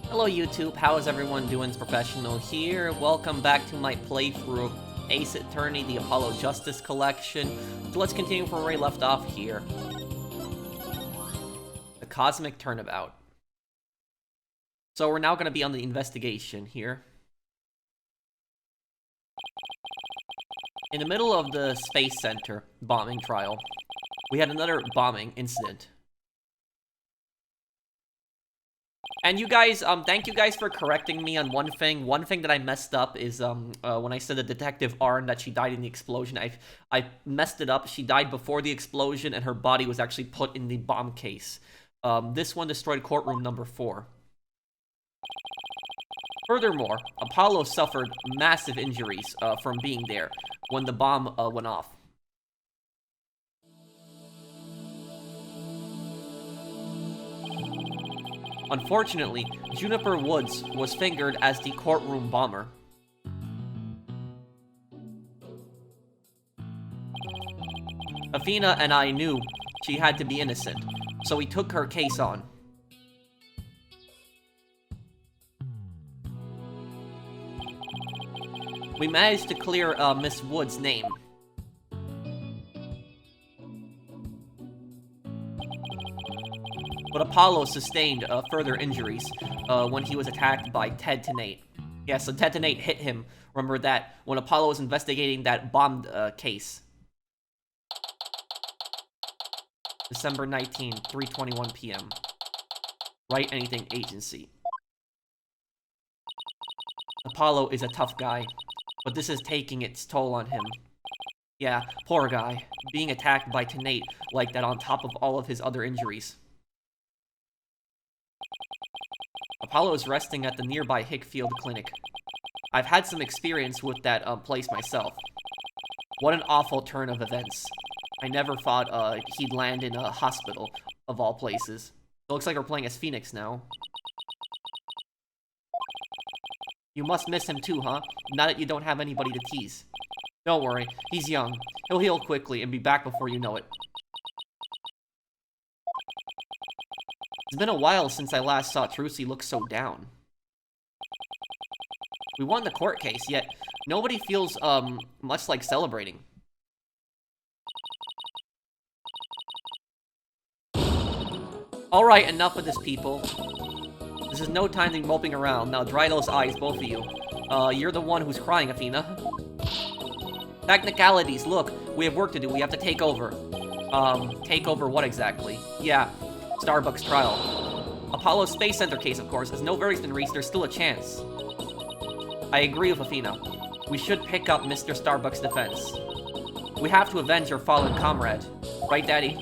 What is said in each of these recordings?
Hello YouTube, how is everyone doing? It's Professional here. Welcome back to my playthrough of Ace Attorney, the Apollo Justice Collection. So let's continue from where we left off here. The Cosmic Turnabout. So we're now going to be on the investigation here. In the middle of the Space Center bombing trial, we had another bombing incident. And you guys, thank you guys for correcting me on one thing. One thing that I messed up is, when I said the Detective Arn that she died in the explosion, I messed it up. She died before the explosion, and her body was actually put in the bomb case. This one destroyed courtroom number 4. Furthermore, Apollo suffered massive injuries, from being there when the bomb, went off. Unfortunately, Juniper Woods was fingered as the courtroom bomber. Athena and I knew she had to be innocent, so we took her case on. We managed to clear Miss Wood's name. But Apollo sustained further injuries when he was attacked by Ted Tenate. Yeah, so Ted Tenate hit him. Remember that when Apollo was investigating that bomb case. December 19, 3:21 p.m. Write Anything Agency. Apollo is a tough guy, but this is taking its toll on him. Yeah, poor guy, being attacked by Tenate like that on top of all of his other injuries. Apollo is resting at the nearby Hickfield Clinic. I've had some experience with that place myself. What an awful turn of events. I never thought he'd land in a hospital, of all places. It looks like we're playing as Phoenix now. You must miss him too, huh? Now that you don't have anybody to tease. Don't worry, he's young. He'll heal quickly and be back before you know it. It's been a while since I last saw Trilogy look so down. We won the court case, yet nobody feels, much like celebrating. Alright, enough of this, people. This is no time to be moping around. Now dry those eyes, both of you. You're the one who's crying, Athena. Technicalities, look, we have work to do. We have to take over. Take over what exactly? Yeah. Starbucks trial. Apollo Space Center case, of course. As no verdict's been reached, there's still a chance. I agree with Athena. We should pick up Mr. Starbucks' defense. We have to avenge your fallen comrade. Right, Daddy?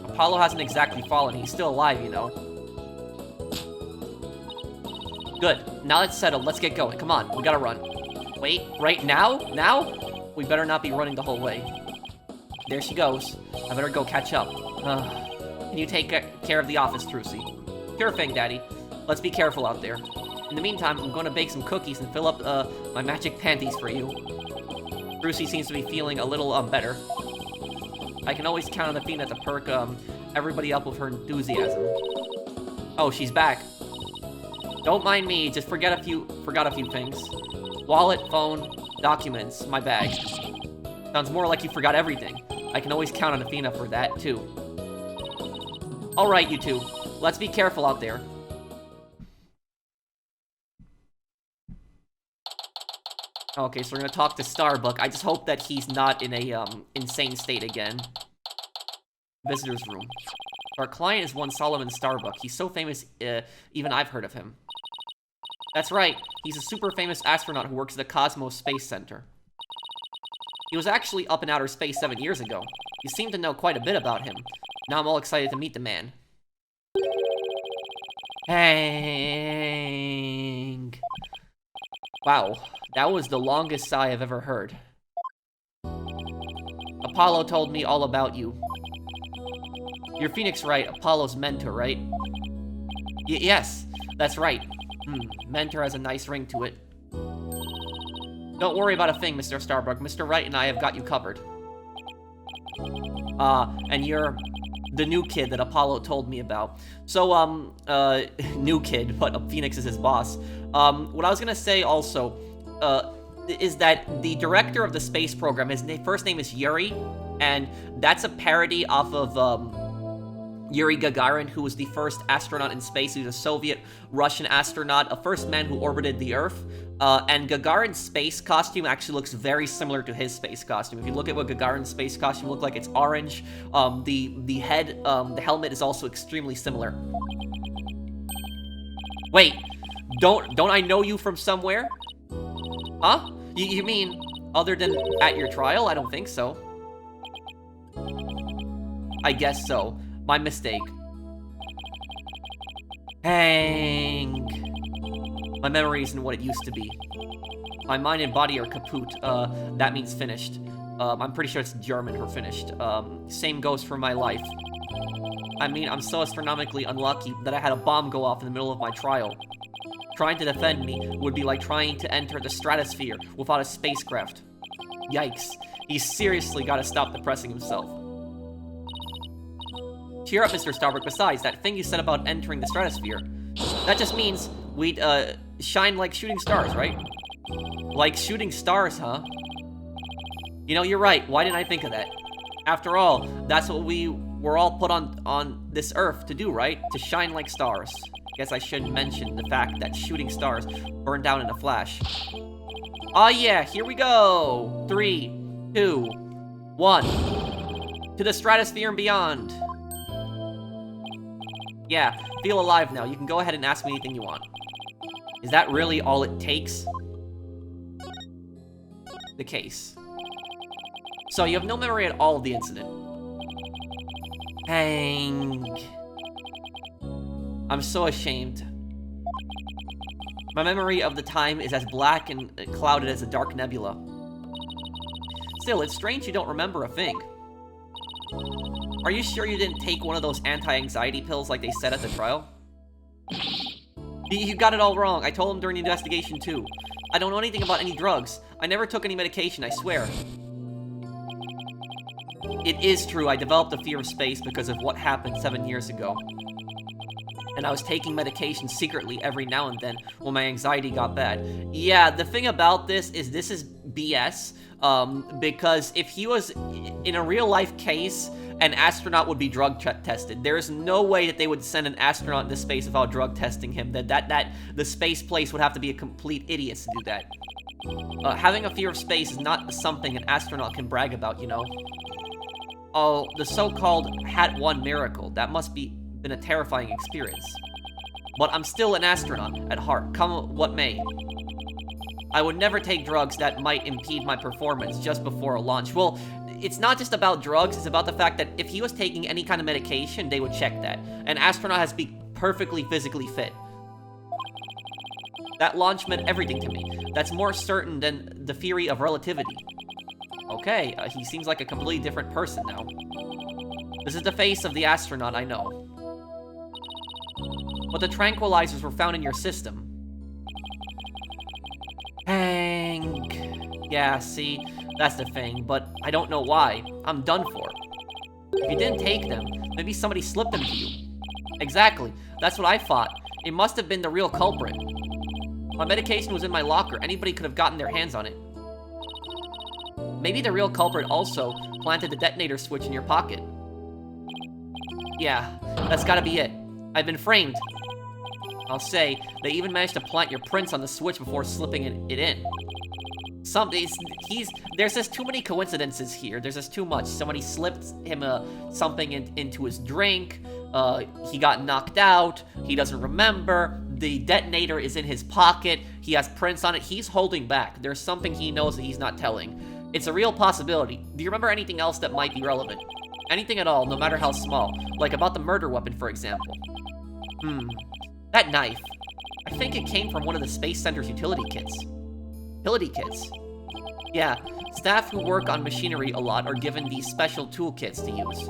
Apollo hasn't exactly fallen. He's still alive, you know. Good. Now it's settled. Let's get going. Come on. We gotta run. Wait. Right now? Now? We better not be running the whole way. There she goes. I better go catch up. Can you take care of the office, Trilogy? Sure thing, Daddy. Let's be careful out there. In the meantime, I'm going to bake some cookies and fill up my magic panties for you. Trilogy seems to be feeling a little better. I can always count on Athena to perk everybody up with her enthusiasm. Oh, she's back. Don't mind me. Just forgot a few things. Wallet, phone, documents, my bag. Sounds more like you forgot everything. I can always count on Athena for that too. Alright, you two. Let's be careful out there. Okay, so we're gonna talk to Starbuck. I just hope that he's not in a, insane state again. Visitor's room. Our client is one Solomon Starbuck. He's so famous, even I've heard of him. That's right. He's a super famous astronaut who works at the Cosmos Space Center. He was actually up in outer space 7 years ago. You seem to know quite a bit about him. Now I'm all excited to meet the man. Hank. Wow, that was the longest sigh I've ever heard. Apollo told me all about you. You're Phoenix, right? Apollo's mentor, right? Yes, that's right. Mentor has a nice ring to it. Don't worry about a thing, Mr. Starbuck. Mr. Wright and I have got you covered. And you're the new kid that Apollo told me about. So, new kid, but Phoenix is his boss. What I was gonna say also, is that the director of the space program, his first name is Yuri, and that's a parody off of, Yuri Gagarin, who was the first astronaut in space. He was a Soviet-Russian astronaut, a first man who orbited the Earth. And Gagarin's space costume actually looks very similar to his space costume. If you look at what Gagarin's space costume looked like, it's orange. The head, the helmet is also extremely similar. Wait, don't I know you from somewhere? Huh? You mean other than at your trial? I don't think so. I guess so. My mistake. Hank. My memory isn't what it used to be. My mind and body are kaput. That means finished. I'm pretty sure it's German for finished. Same goes for my life. I mean, I'm so astronomically unlucky that I had a bomb go off in the middle of my trial. Trying to defend me would be like trying to enter the stratosphere without a spacecraft. Yikes. He's seriously gotta stop depressing himself. Cheer up, Mr. Starbuck. Besides, that thing you said about entering the stratosphere, that just means we'd, shine like shooting stars, right? Like shooting stars, huh? You know, you're right. Why didn't I think of that? After all, that's what we were all put on this Earth to do, right? To shine like stars. Guess I should mention the fact that shooting stars burn down in a flash. Oh yeah, here we go! 3, 2, 1. To the stratosphere and beyond. Yeah, feel alive now. You can go ahead and ask me anything you want. Is that really all it takes? The case. So you have no memory at all of the incident. Hank. I'm so ashamed. My memory of the time is as black and clouded as a dark nebula. Still, it's strange you don't remember a thing. Are you sure you didn't take one of those anti-anxiety pills like they said at the trial? You got it all wrong. I told him during the investigation, too. I don't know anything about any drugs. I never took any medication, I swear. It is true, I developed a fear of space because of what happened 7 years ago. And I was taking medication secretly every now and then when my anxiety got bad. Yeah, the thing about this is BS. Because if he was in a real-life case, an astronaut would be drug tested. There is no way that they would send an astronaut into space without drug testing him. That the space place would have to be a complete idiot to do that. Having a fear of space is not something an astronaut can brag about, you know. Oh, the so-called Hat 1 miracle. That must be been a terrifying experience. But I'm still an astronaut at heart, come what may. I would never take drugs that might impede my performance just before a launch. Well, it's not just about drugs, it's about the fact that if he was taking any kind of medication, they would check that. An astronaut has to be perfectly physically fit. That launch meant everything to me. That's more certain than the theory of relativity. Okay, he seems like a completely different person now. This is the face of the astronaut I know. But the tranquilizers were found in your system. Hank. Yeah, see, that's the thing, but I don't know why. I'm done for. If you didn't take them, maybe somebody slipped them to you. Exactly, that's what I thought. It must have been the real culprit. My medication was in my locker. Anybody could have gotten their hands on it. Maybe the real culprit also planted the detonator switch in your pocket. Yeah, that's gotta be it. I've been framed. I'll say, they even managed to plant your prints on the switch before slipping it in. There's just too many coincidences here. There's just too much. Somebody slipped him something into his drink. He got knocked out. He doesn't remember. The detonator is in his pocket. He has prints on it. He's holding back. There's something he knows that he's not telling. It's a real possibility. Do you remember anything else that might be relevant? Anything at all, no matter how small. Like about the murder weapon, for example. That knife. I think it came from one of the Space Center's utility kits. Utility kits? Yeah, staff who work on machinery a lot are given these special toolkits to use.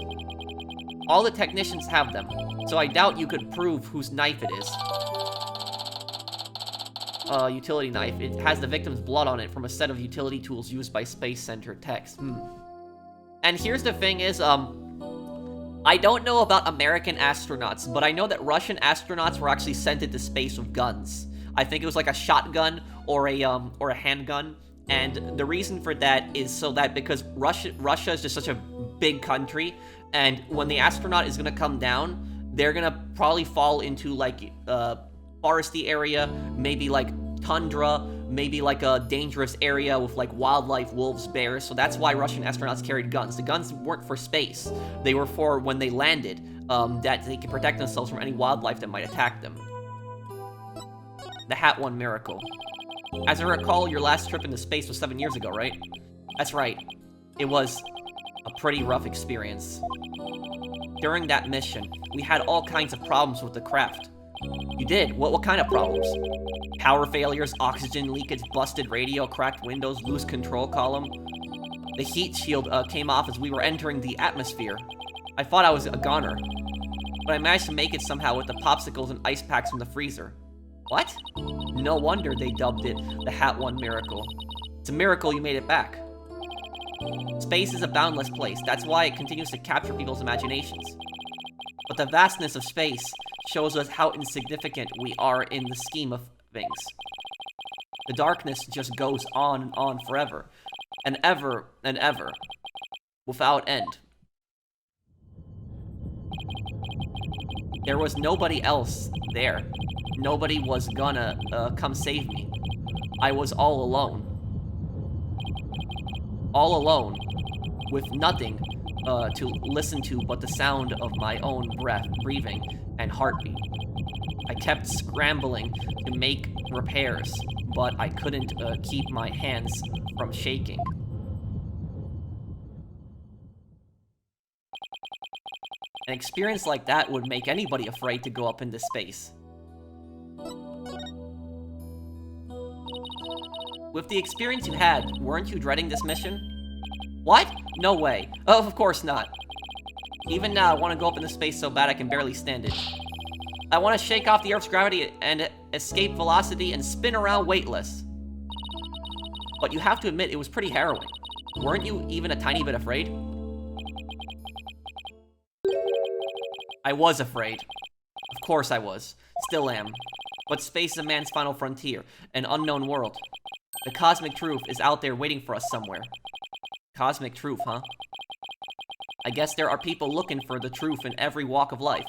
All the technicians have them, so I doubt you could prove whose knife it is. Utility knife. It has the victim's blood on it from a set of utility tools used by Space Center techs. And here's the thing is, I I don't know about American astronauts, but I know that Russian astronauts were actually sent into space with guns. I think it was like a shotgun or a handgun. And the reason for that is so that because Russia is just such a big country, and when the astronaut is gonna come down, they're gonna probably fall into like foresty area, maybe like tundra, maybe like a dangerous area with like wildlife, wolves, bears. So that's why Russian astronauts carried guns. The guns weren't for space. They were for when they landed, that they could protect themselves from any wildlife that might attack them. The Hat One Miracle. As I recall, your last trip into space was 7 years ago, right? That's right. It was a pretty rough experience. During that mission, we had all kinds of problems with the craft. You did? What kind of problems? Power failures, oxygen leakage, busted radio, cracked windows, loose control column. The heat shield came off as we were entering the atmosphere. I thought I was a goner, but I managed to make it somehow with the popsicles and ice packs from the freezer. What? No wonder they dubbed it the Hat One Miracle. It's a miracle you made it back. Space is a boundless place. That's why it continues to capture people's imaginations. But the vastness of space shows us how insignificant we are in the scheme of things. The darkness just goes on and on forever, and ever, without end. There was nobody else there. Nobody was gonna come save me. I was all alone. All alone, with nothing to listen to but the sound of my own breathing, and heartbeat. I kept scrambling to make repairs, but I couldn't keep my hands from shaking. An experience like that would make anybody afraid to go up into space. With the experience you had, weren't you dreading this mission? What? No way. Oh, of course not. Even now, I want to go up into space so bad I can barely stand it. I want to shake off the Earth's gravity and escape velocity and spin around weightless. But you have to admit, it was pretty harrowing. Weren't you even a tiny bit afraid? I was afraid. Of course I was. Still am. But space is a man's final frontier, an unknown world. The cosmic truth is out there waiting for us somewhere. Cosmic truth, huh? I guess there are people looking for the truth in every walk of life.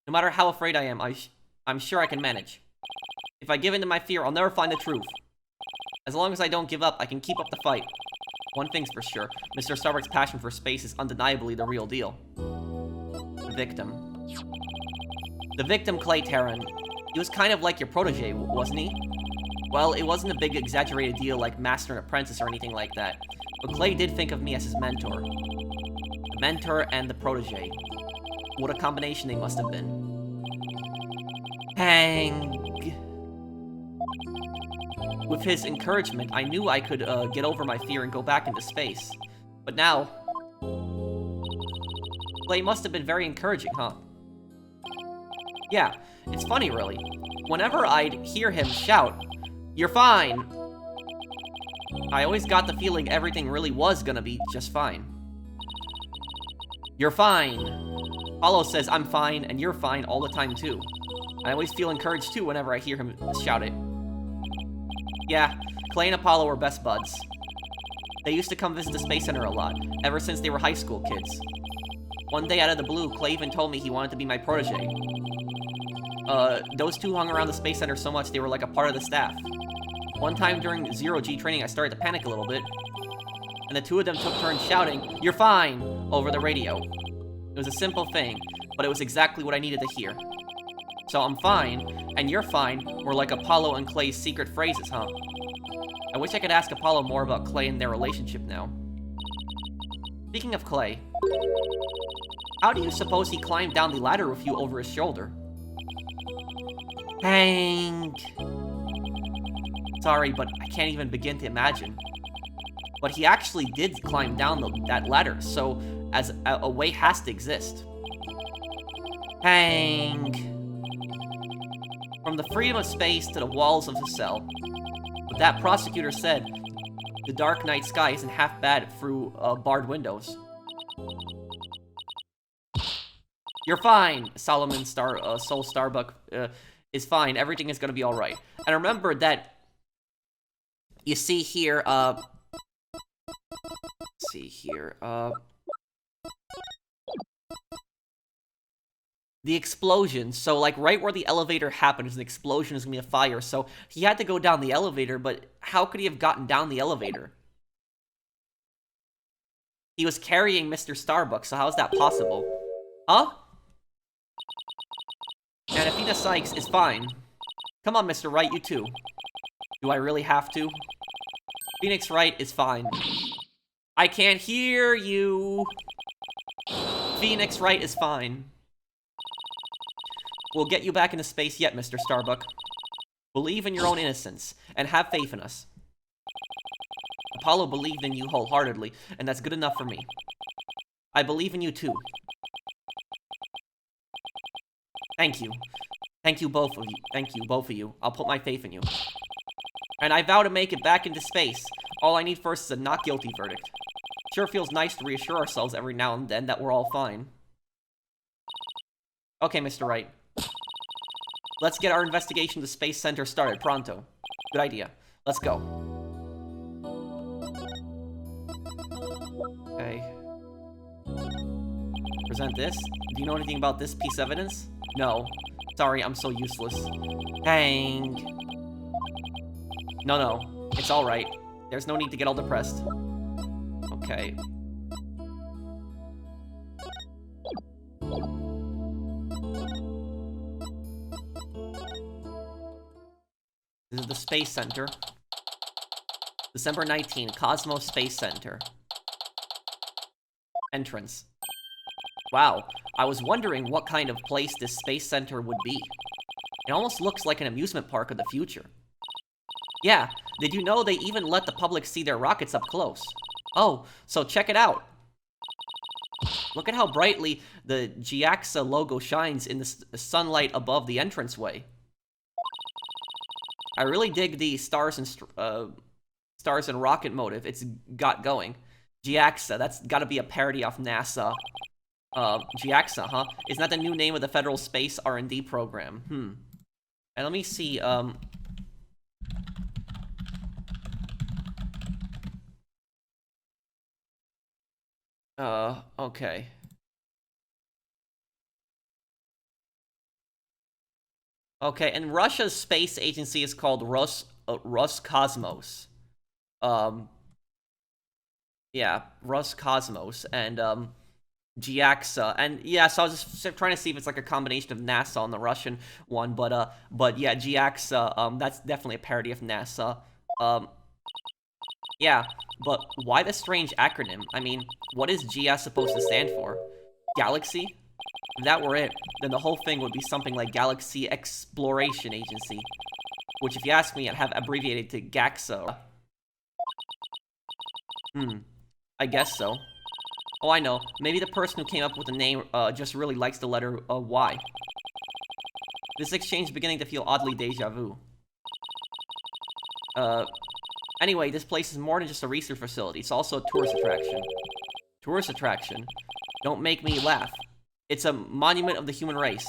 No matter how afraid I am, I'm sure I can manage. If I give in to my fear, I'll never find the truth. As long as I don't give up, I can keep up the fight. One thing's for sure, Mr. Starbuck's passion for space is undeniably the real deal. The victim. The victim, Clay Terran. He was kind of like your protege, wasn't he? Well, it wasn't a big exaggerated deal like master and apprentice or anything like that, but Clay did think of me as his mentor. The mentor and the protege. What a combination they must have been. Hang. With his encouragement, I knew I could get over my fear and go back into space. But now... Clay must have been very encouraging, huh? Yeah, it's funny really. Whenever I'd hear him shout, "You're fine!" I always got the feeling everything really was gonna be just fine. You're fine. Apollo says I'm fine and you're fine all the time too. I always feel encouraged too whenever I hear him shout it. Yeah, Clay and Apollo were best buds. They used to come visit the Space Center a lot, ever since they were high school kids. One day out of the blue, Clay even told me he wanted to be my protege. Those two hung around the Space Center so much they were like a part of the staff. One time during zero-G training, I started to panic a little bit, and the two of them took turns shouting, "You're fine!" over the radio. It was a simple thing, but it was exactly what I needed to hear. So I'm fine, and you're fine were like Apollo and Clay's secret phrases, huh? I wish I could ask Apollo more about Clay and their relationship now. Speaking of Clay, how do you suppose he climbed down the ladder with you over his shoulder? Hank. Sorry, but I can't even begin to imagine. But he actually did climb down that ladder, so as a way has to exist. Hank. From the freedom of space to the walls of the cell. But that prosecutor said the dark night sky isn't half bad through barred windows. You're fine. Soul Starbuck is fine. Everything is gonna be alright. And remember that, you see here, the explosion. So, like, right where the elevator happened is an explosion, is gonna be a fire. So, he had to go down the elevator, but how could he have gotten down the elevator? He was carrying Mr. Starbuck, so how is that possible? Huh? And Athena Sykes is fine. Come on, Mr. Wright, you too. Do I really have to? Phoenix Wright is fine. I can't hear you. Phoenix Wright is fine. We'll get you back into space yet, Mr. Starbuck. Believe in your own innocence, and have faith in us. Apollo believed in you wholeheartedly, and that's good enough for me. I believe in you too. Thank you. Thank you both of you. Thank you, both of you. I'll put my faith in you. And I vow to make it back into space. All I need first is a not guilty verdict. Sure feels nice to reassure ourselves every now and then that we're all fine. Okay, Mr. Wright. Let's get our investigation to the Space Center started pronto. Good idea. Let's go. Okay. Present this. Do you know anything about this piece of evidence? No. Sorry, I'm so useless. Dang. No. It's alright. There's no need to get all depressed. Okay. This is the Space Center. December 19, Cosmos Space Center. Entrance. Wow, I was wondering what kind of place this Space Center would be. It almost looks like an amusement park of the future. Yeah, did you know they even let the public see their rockets up close? Oh, so check it out. Look at how brightly the JAXA logo shines in the sunlight above the entranceway. I really dig the stars and rocket motive it's got going. JAXA, that's gotta be a parody off NASA. JAXA, huh? Isn't that the new name of the Federal Space R&D program? And let me see, okay. Okay, and Russia's space agency is called Roscosmos. Yeah, Roscosmos, and, JAXA, and yeah, so I was just trying to see if it's like a combination of NASA and the Russian one, but yeah, JAXA, that's definitely a parody of NASA. Yeah, but why the strange acronym? I mean, what is GS supposed to stand for? Galaxy? If that were it, then the whole thing would be something like Galaxy Exploration Agency, which if you ask me, I'd have abbreviated to GAXA. I guess so. Oh, I know. Maybe the person who came up with the name just really likes the letter Y. This exchange is beginning to feel oddly deja vu. Anyway, this place is more than just a research facility. It's also a tourist attraction. Tourist attraction? Don't make me laugh. It's a monument of the human race.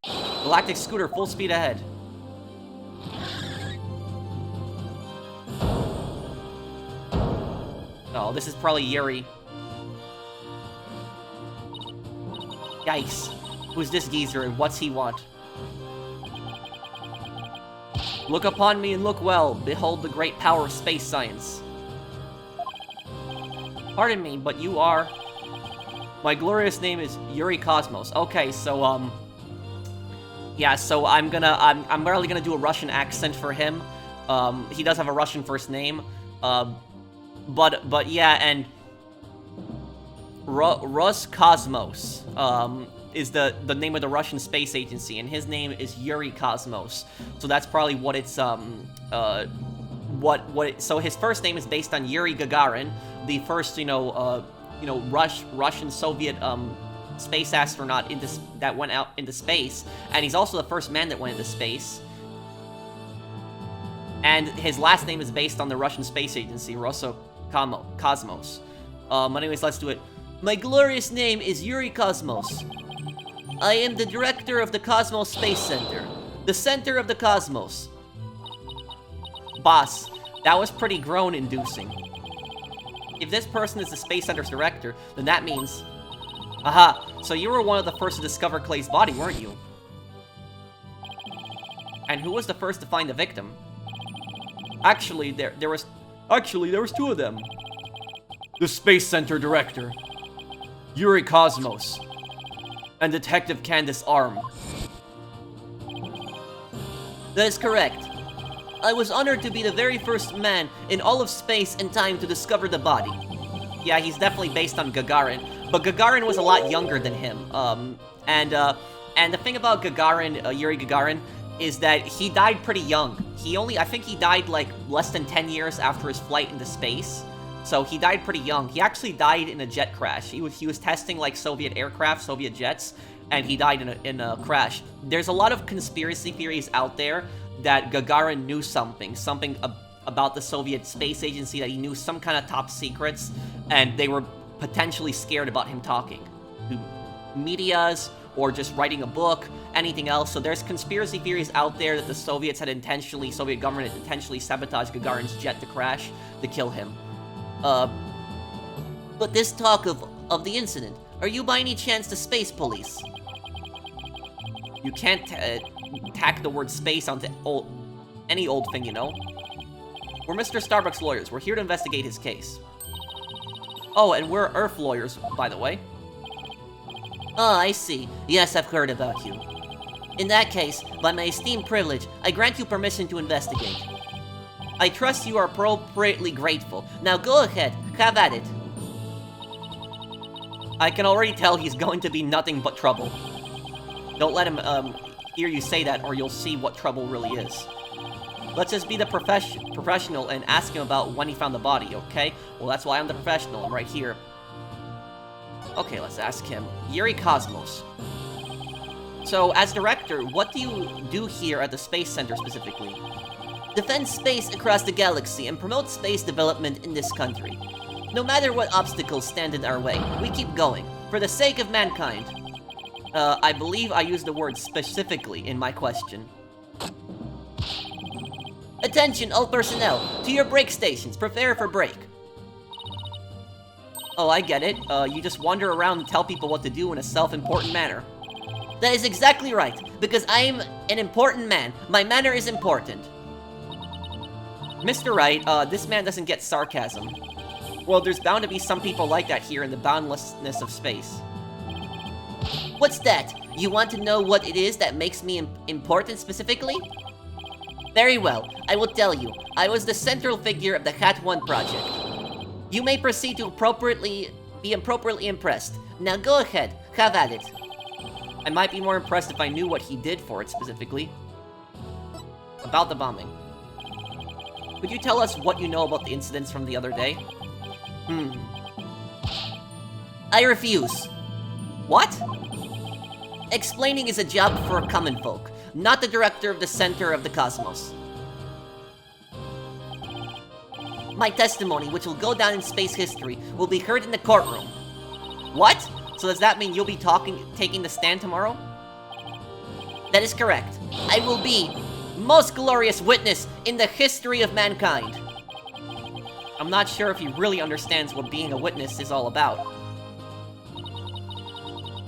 Galactic scooter, full speed ahead. Oh, this is probably Yuri. Yikes. Who's this geezer and what's he want? Look upon me and look well. Behold the great power of space science. Pardon me, but you are... My glorious name is Yuri Cosmos. Okay, so, yeah, so I'm barely gonna do a Russian accent for him. He does have a Russian first name. But yeah, and... Roscosmos, is the name of the Russian space agency, and his name is Yuri Cosmos. So that's probably what it's, so his first name is based on Yuri Gagarin, the first, Russian Soviet, space astronaut that went out into space, and he's also the first man that went into space. And his last name is based on the Russian space agency, Roscosmos. Anyways, let's do it. My glorious name is Yuri Cosmos. I am the director of the Cosmos Space Center. The center of the cosmos. Boss, that was pretty groan-inducing. If this person is the Space Center's director, then that means... Aha, so you were one of the first to discover Clay's body, weren't you? And who was the first to find the victim? Actually, there was two of them. The Space Center director, Yuri Cosmos, and Detective Candace Arm. That is correct. I was honored to be the very first man in all of space and time to discover the body. Yeah, he's definitely based on Gagarin, but Gagarin was a lot younger than him. And the thing about Gagarin, Yuri Gagarin, is that he died pretty young. I think he died like less than 10 years after his flight into space. So he died pretty young. He actually died in a jet crash. He was testing like Soviet aircraft, Soviet jets, and he died in a crash. There's a lot of conspiracy theories out there that Gagarin knew something about the Soviet Space Agency, that he knew some kind of top secrets, and they were potentially scared about him talking to medias or just writing a book, anything else. So there's conspiracy theories out there that the Soviet government had intentionally sabotaged Gagarin's jet to crash to kill him. But this talk of the incident, are you by any chance the space police? You can't tack the word space onto any old thing, you know? We're Mr. Starbuck's lawyers. We're here to investigate his case. Oh, and we're Earth lawyers, by the way. Oh, I see. Yes, I've heard about you. In that case, by my esteemed privilege, I grant you permission to investigate. I trust you are appropriately grateful. Now go ahead, have at it. I can already tell he's going to be nothing but trouble. Don't let him hear you say that, or you'll see what trouble really is. Let's just be the professional and ask him about when he found the body, okay? Well, that's why I'm the professional. I'm right here. Okay, let's ask him. Yuri Cosmos. So, as director, what do you do here at the Space Center specifically? Defend space across the galaxy and promote space development in this country. No matter what obstacles stand in our way, we keep going, for the sake of mankind. I believe I used the word specifically in my question. Attention, all personnel, to your break stations, prepare for break. Oh, I get it. You just wander around and tell people what to do in a self-important manner. That is exactly right, because I am an important man. My manner is important. Mr. Wright, this man doesn't get sarcasm. Well, there's bound to be some people like that here in the boundlessness of space. What's that? You want to know what it is that makes me important specifically? Very well, I will tell you. I was the central figure of the Hat 1 project. You may proceed to be appropriately impressed. Now go ahead, have at it. I might be more impressed if I knew what he did for it specifically. About the bombing. Could you tell us what you know about the incidents from the other day? I refuse. What? Explaining is a job for common folk, not the director of the Center of the Cosmos. My testimony, which will go down in space history, will be heard in the courtroom. What? So does that mean you'll be taking the stand tomorrow? That is correct. I will be most glorious witness in the history of mankind. I'm not sure if he really understands what being a witness is all about.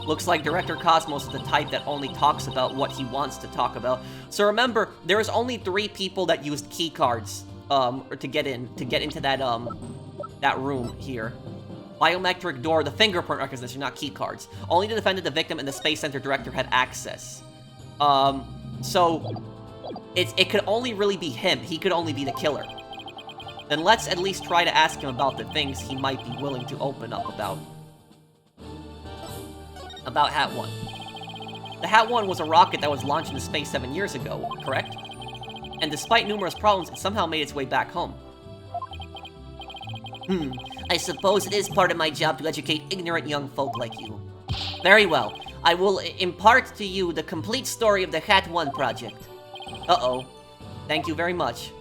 Looks like Director Cosmos is the type that only talks about what he wants to talk about. So remember, there's only 3 people that used key cards to get into that room here. Biometric door, the fingerprint recognition, not key cards. Only the defendant, the victim, and the Space Center director had access. So it could only really be him. He could only be the killer. Then let's at least try to ask him about the things he might be willing to open up about. About Hat 1. The Hat 1 was a rocket that was launched into space 7 years ago, correct? And despite numerous problems, it somehow made its way back home. I suppose it is part of my job to educate ignorant young folk like you. Very well. I will impart to you the complete story of the Hat 1 project. Uh-oh. Thank you very much.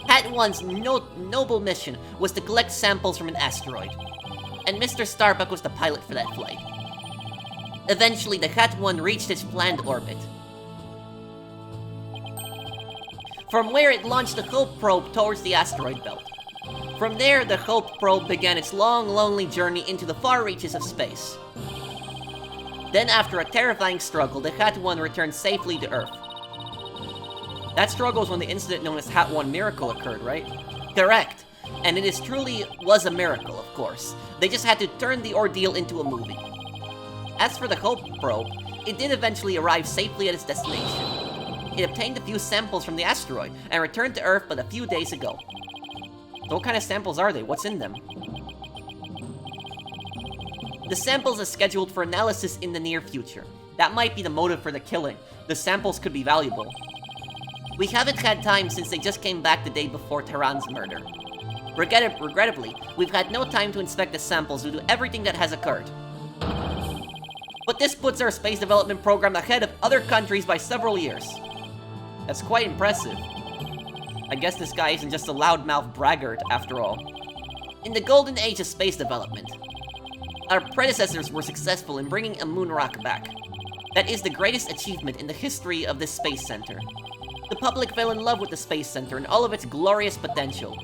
Hat 1's noble mission was to collect samples from an asteroid. And Mr. Starbuck was the pilot for that flight. Eventually, the Hat 1 reached its planned orbit. From where it launched the Hope probe towards the asteroid belt. From there, the Hope probe began its long, lonely journey into the far reaches of space. Then, after a terrifying struggle, the Hat 1 returned safely to Earth. That struggle was when the incident known as Hat 1 Miracle occurred, right? Correct. And it truly was a miracle, of course. They just had to turn the ordeal into a movie. As for the Hope probe, it did eventually arrive safely at its destination. It obtained a few samples from the asteroid and returned to Earth but a few days ago. So what kind of samples are they? What's in them? The samples are scheduled for analysis in the near future. That might be the motive for the killing. The samples could be valuable. We haven't had time since they just came back the day before Tehran's murder. Regrettably, we've had no time to inspect the samples due to everything that has occurred. But this puts our space development program ahead of other countries by several years. That's quite impressive. I guess this guy isn't just a loudmouth braggart, after all. In the golden age of space development, our predecessors were successful in bringing a moon rock back. That is the greatest achievement in the history of this space center. The public fell in love with the space center and all of its glorious potential.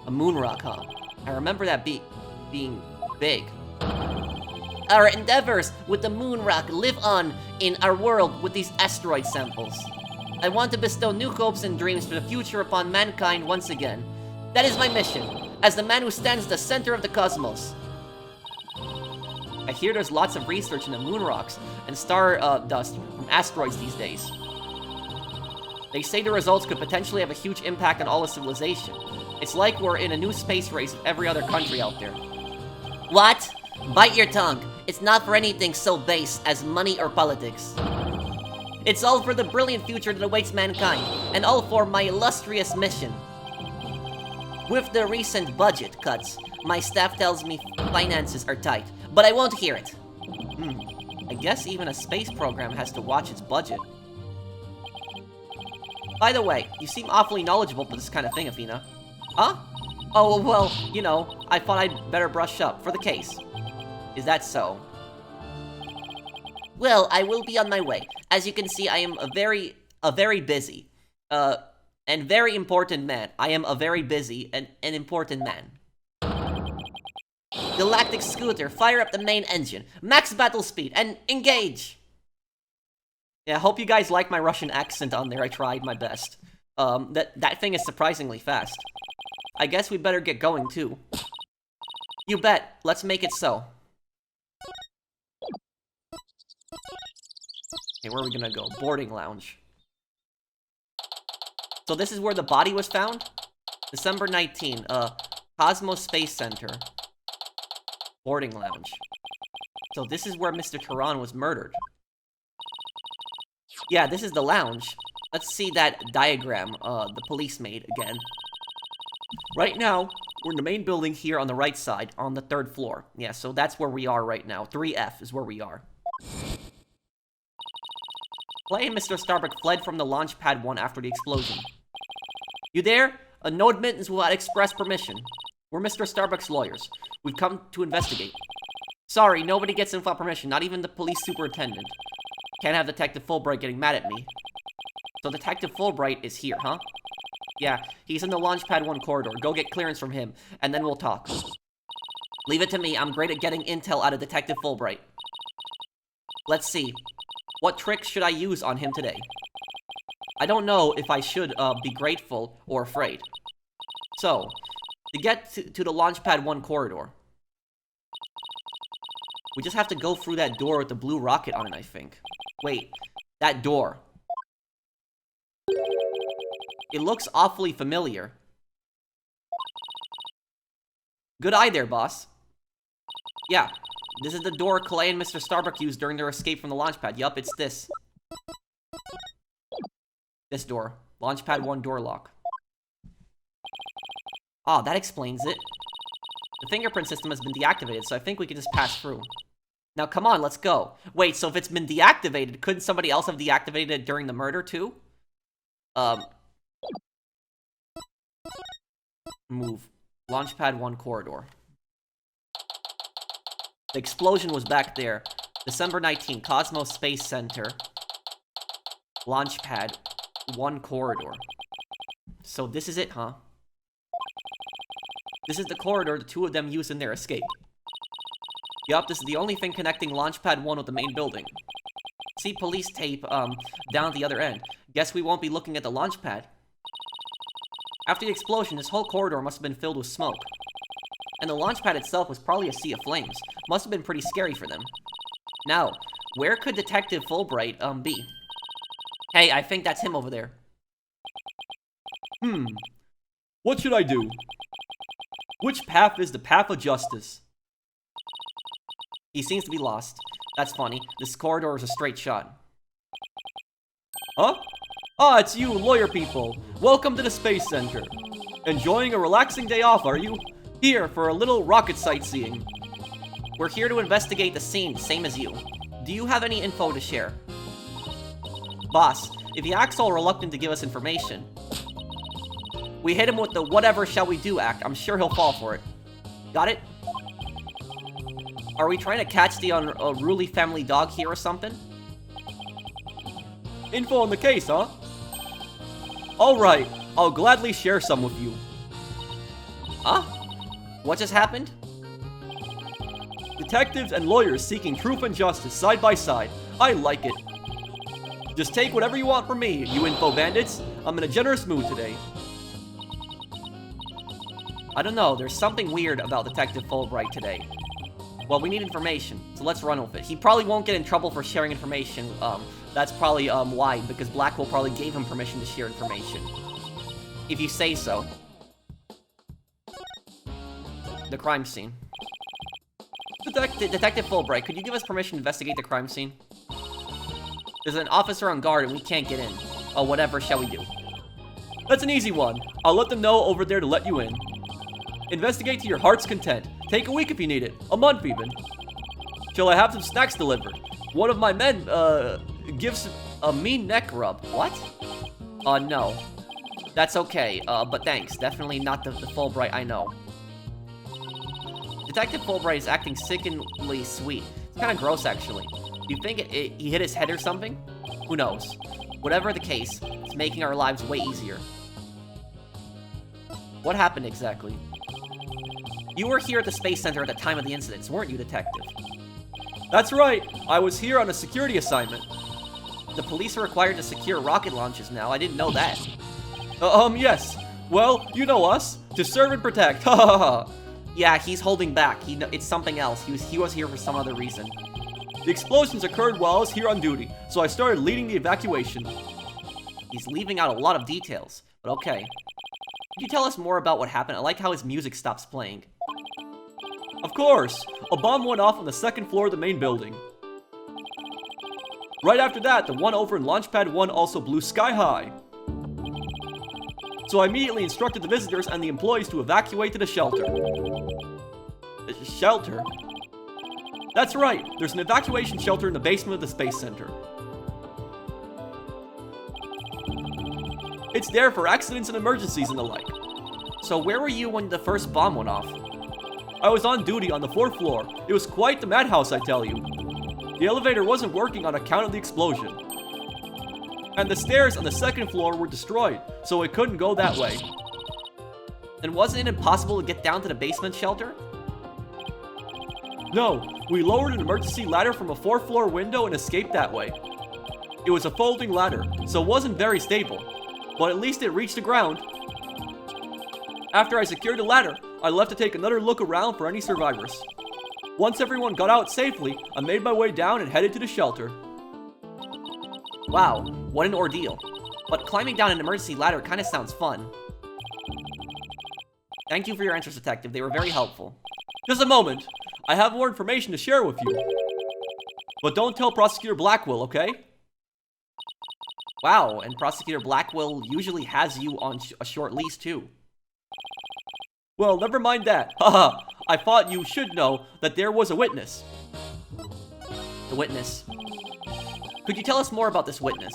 A moon rock, huh? I remember that being big. Our endeavors with the moon rock live on in our world with these asteroid samples. I want to bestow new hopes and dreams for the future upon mankind once again. That is my mission, as the man who stands at the center of the cosmos. I hear there's lots of research into moon rocks and star dust from asteroids these days. They say the results could potentially have a huge impact on all of civilization. It's like we're in a new space race with every other country out there. What? Bite your tongue. It's not for anything so base as money or politics. It's all for the brilliant future that awaits mankind, and all for my illustrious mission. With the recent budget cuts, my staff tells me finances are tight, but I won't hear it. I guess even a space program has to watch its budget. By the way, you seem awfully knowledgeable for this kind of thing, Athena. Huh? Oh, well, you know, I thought I'd better brush up for the case. Is that so? Well, I will be on my way. As you can see, I am a very busy, and very important man. I am a very busy and an important man. Galactic Scooter, fire up the main engine. Max battle speed, and engage! Yeah, I hope you guys like my Russian accent on there. I tried my best. That thing is surprisingly fast. I guess we better get going, too. You bet. Let's make it so. Okay, where are we gonna go? Boarding lounge. So this is where the body was found? December 19, Cosmos Space Center. Boarding lounge. So this is where Mr. Tehran was murdered. Yeah, this is the lounge. Let's see that diagram, the police made again. Right now, we're in the main building here on the right side, on the 3rd floor. Yeah, so that's where we are right now. 3F is where we are. Clay and Mr. Starbuck fled from the launch pad 1 after the explosion. You there? No admittance without express permission. We're Mr. Starbuck's lawyers. We've come to investigate. Sorry, nobody gets in without permission, not even the police superintendent. Can't have Detective Fulbright getting mad at me. So Detective Fulbright is here, huh? Yeah, he's in the Launchpad 1 corridor. Go get clearance from him, and then we'll talk. Leave it to me. I'm great at getting intel out of Detective Fulbright. Let's see. What tricks should I use on him today? I don't know if I should be grateful or afraid. So, to get to the Launchpad 1 corridor, we just have to go through that door with the blue rocket on it, I think. Wait, that door. It looks awfully familiar. Good eye there, boss. Yeah, this is the door Clay and Mr. Starbuck used during their escape from the launch pad. Yup, it's this. This door. Launchpad 1 door lock. Ah, that explains it. The fingerprint system has been deactivated, so I think we can just pass through. Now, come on, let's go. Wait, so if it's been deactivated, couldn't somebody else have deactivated it during the murder, too? Move. Launchpad 1 corridor. The explosion was back there. December 19th, Cosmos Space Center. Launch pad. 1 corridor. So this is it, huh? This is the corridor the two of them used in their escape. Yup, this is the only thing connecting Launchpad 1 with the main building. See police tape, down at the other end. Guess we won't be looking at the launch pad. After the explosion, this whole corridor must have been filled with smoke. And the launch pad itself was probably a sea of flames. Must have been pretty scary for them. Now, where could Detective Fulbright, be? Hey, I think that's him over there. What should I do? Which path is the path of justice? He seems to be lost. That's funny. This corridor is a straight shot. Huh? Ah, it's you, lawyer people. Welcome to the Space Center. Enjoying a relaxing day off, are you? Here for a little rocket sightseeing. We're here to investigate the scene, same as you. Do you have any info to share? Boss, if he acts all reluctant to give us information, we hit him with the whatever shall we do act. I'm sure he'll fall for it. Got it? Are we trying to catch the unruly family dog here or something? Info on the case, huh? Alright, I'll gladly share some with you. Huh? What just happened? Detectives and lawyers seeking truth and justice side by side. I like it. Just take whatever you want from me, you info bandits. I'm in a generous mood today. I don't know, there's something weird about Detective Fulbright today. Well, we need information, so let's run with it. He probably won't get in trouble for sharing information. That's probably, why, because Blackwell probably gave him permission to share information. If you say so. The crime scene. Detective Fulbright, could you give us permission to investigate the crime scene? There's an officer on guard and we can't get in. Oh, whatever shall we do? That's an easy one. I'll let them know over there to let you in. Investigate to your heart's content. Take a week if you need it. A month even. Shall I have some snacks delivered? One of my men, gives a mean neck rub. What? No. That's okay, but thanks. Definitely not the Fulbright I know. Detective Fulbright is acting sickeningly sweet. It's kind of gross, actually. You think he hit his head or something? Who knows? Whatever the case, it's making our lives way easier. What happened exactly? You were here at the Space Center at the time of the incidents, weren't you, Detective? That's right. I was here on a security assignment. The police are required to secure rocket launches now. I didn't know that. Yes. Well, you know us. To serve and protect. Ha ha ha. Yeah, he's holding back. It's something else. He was here for some other reason. The explosions occurred while I was here on duty, so I started leading the evacuation. He's leaving out a lot of details, but okay. Could you tell us more about what happened? I like how his music stops playing. Of course! A bomb went off on the second floor of the main building. Right after that, the one over in Launchpad 1 also blew sky high. So I immediately instructed the visitors and the employees to evacuate to the shelter. Shelter? That's right, there's an evacuation shelter in the basement of the Space Center. It's there for accidents and emergencies and the like. So where were you when the first bomb went off? I was on duty on the 4th floor. It was quite the madhouse, I tell you. The elevator wasn't working on account of the explosion. And the stairs on the 2nd floor were destroyed, so it couldn't go that way. And wasn't it impossible to get down to the basement shelter? No, we lowered an emergency ladder from a 4th floor window and escaped that way. It was a folding ladder, so it wasn't very stable, but at least it reached the ground. After I secured the ladder, I left to take another look around for any survivors. Once everyone got out safely, I made my way down and headed to the shelter. Wow, what an ordeal. But climbing down an emergency ladder kind of sounds fun. Thank you for your answers, Detective. They were very helpful. Just a moment. I have more information to share with you. But don't tell Prosecutor Blackwell, okay? Wow, and Prosecutor Blackwell usually has you on a short leash too. Well, never mind that. Haha, I thought you should know that there was a witness. The witness. Could you tell us more about this witness?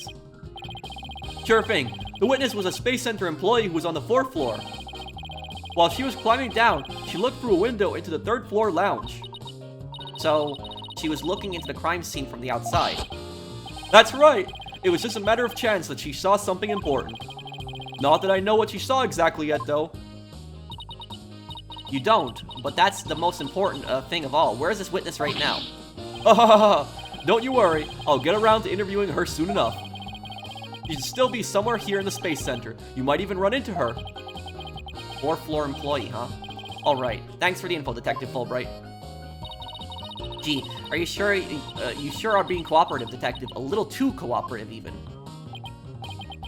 Sure thing. The witness was a Space Center employee who was on the 4th floor. While she was climbing down, she looked through a window into the 3rd floor lounge. So, She was looking into the crime scene from the outside. That's right. It was just a matter of chance that she saw something important. Not that I know what she saw exactly yet, though. You don't, but that's the most important thing of all. Where is this witness right now? Don't you worry. I'll get around to interviewing her soon enough. She'd still be somewhere here in the Space Center. You might even run into her. 4th floor employee, huh? Alright, thanks for the info, Detective Fulbright. Gee, are you sure you sure are being cooperative, Detective? A little too cooperative, even.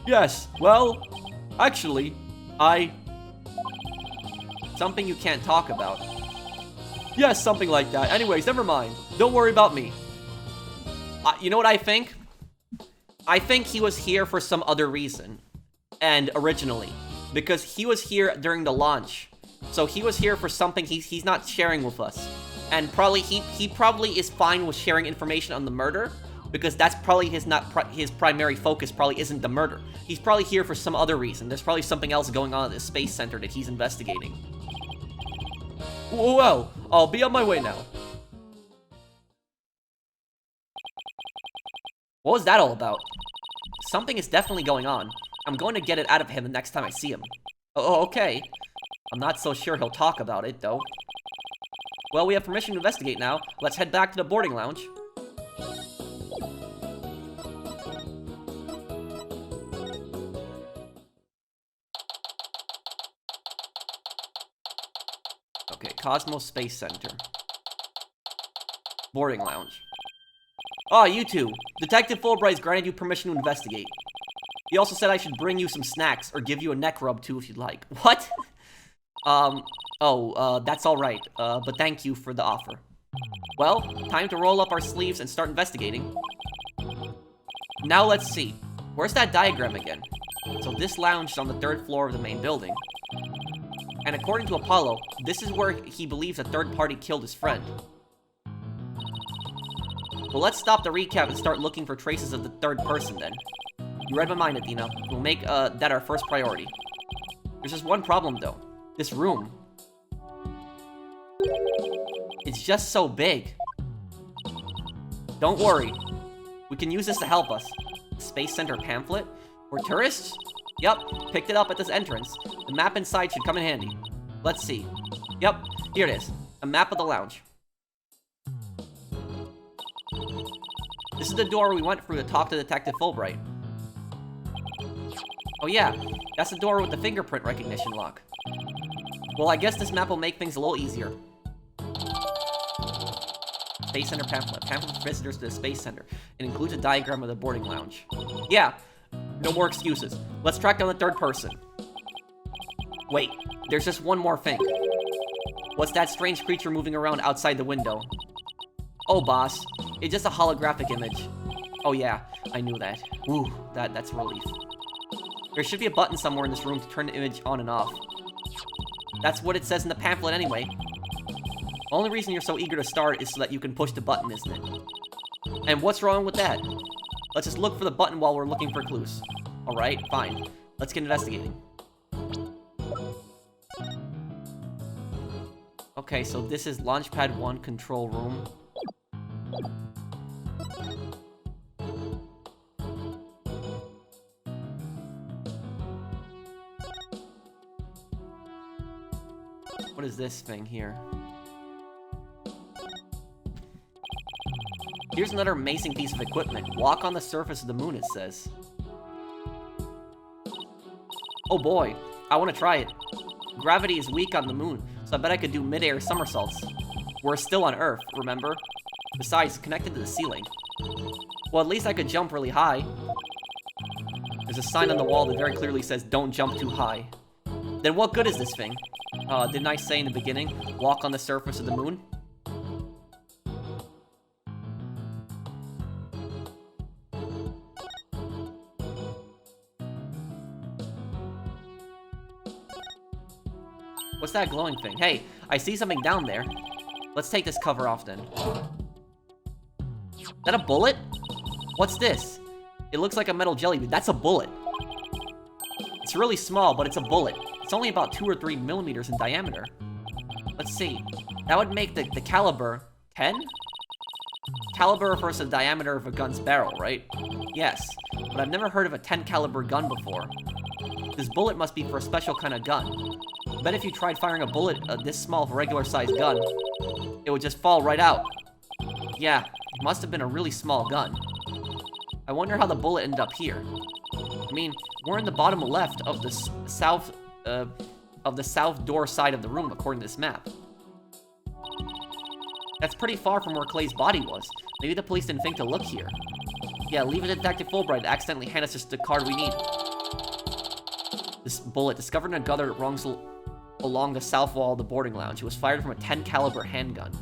Yes, well, actually, Something you can't talk about. Yes, something like that. Anyways, never mind. Don't worry about me. You know what I think? I think he was here for some other reason. And originally. Because he was here during the launch. So he was here for something he's not sharing with us. And probably he probably is fine with sharing information on the murder. Because that's probably his primary focus probably isn't the murder. He's probably here for some other reason. There's probably something else going on at this space center that he's investigating. Well, I'll be on my way now. What was that all about? Something is definitely going on. I'm going to get it out of him the next time I see him. Oh, okay. I'm not so sure he'll talk about it, though. Well, we have permission to investigate now. Let's head back to the boarding lounge. Okay, Cosmos Space Center. Boarding lounge. Ah, you two. Detective Fulbright's granted you permission to investigate. He also said I should bring you some snacks, or give you a neck rub too if you'd like. What? That's alright. But thank you for the offer. Well, time to roll up our sleeves and start investigating. Now let's see. Where's that diagram again? So this lounge is on the 3rd floor of the main building. And according to Apollo, this is where he believes a third party killed his friend. Well, let's stop the recap and start looking for traces of the third person then. You read my mind, Athena. We'll make that our first priority. There's just one problem though. This room. It's just so big. Don't worry. We can use this to help us. Space Center pamphlet? For tourists? Yup, picked it up at this entrance. The map inside should come in handy. Let's see. Yup, here it is. A map of the lounge. This is the door we went through to talk to Detective Fulbright. Oh yeah, that's the door with the fingerprint recognition lock. Well, I guess this map will make things a little easier. Space Center pamphlet. Pamphlet for visitors to the Space Center. It includes a diagram of the boarding lounge. Yeah, no more excuses. Let's track down the third person. Wait, there's just one more thing. What's that strange creature moving around outside the window? Oh, boss. It's just a holographic image. Oh yeah, I knew that. Ooh, that's a relief. There should be a button somewhere in this room to turn the image on and off. That's what it says in the pamphlet anyway. The only reason you're so eager to start is so that you can push the button, isn't it? And what's wrong with that? Let's just look for the button while we're looking for clues. Alright, fine. Let's get investigating. Okay, so this is Launchpad 1 control room. What is this thing here? Here's another amazing piece of equipment. Walk on the surface of the moon, it says. Oh boy, I want to try it. Gravity is weak on the moon, so I bet I could do mid-air somersaults. We're still on Earth, remember? Besides, connected to the ceiling. Well, at least I could jump really high. There's a sign on the wall that very clearly says, don't jump too high. Then what good is this thing? Didn't I say in the beginning, walk on the surface of the moon? What's that glowing thing? Hey, I see something down there. Let's take this cover off then. Is that a bullet? What's this? It looks like a metal jelly bean. That's a bullet. It's really small, but it's a bullet. It's only about 2 or 3 millimeters in diameter. Let's see. That would make the caliber 10? Caliber refers to the diameter of a gun's barrel, right? Yes, but I've never heard of a 10 caliber gun before. This bullet must be for a special kind of gun. I bet if you tried firing a bullet this small for a regular-sized gun, it would just fall right out. Yeah, it must have been a really small gun. I wonder how the bullet ended up here. I mean, we're in the bottom left of the south door side of the room, according to this map. That's pretty far from where Clay's body was. Maybe the police didn't think to look here. Yeah, leave it to Detective Fulbright to accidentally hand us just the card we need. This bullet, discovered in a gutter that runs along the south wall of the boarding lounge. It was fired from a 10 caliber handgun.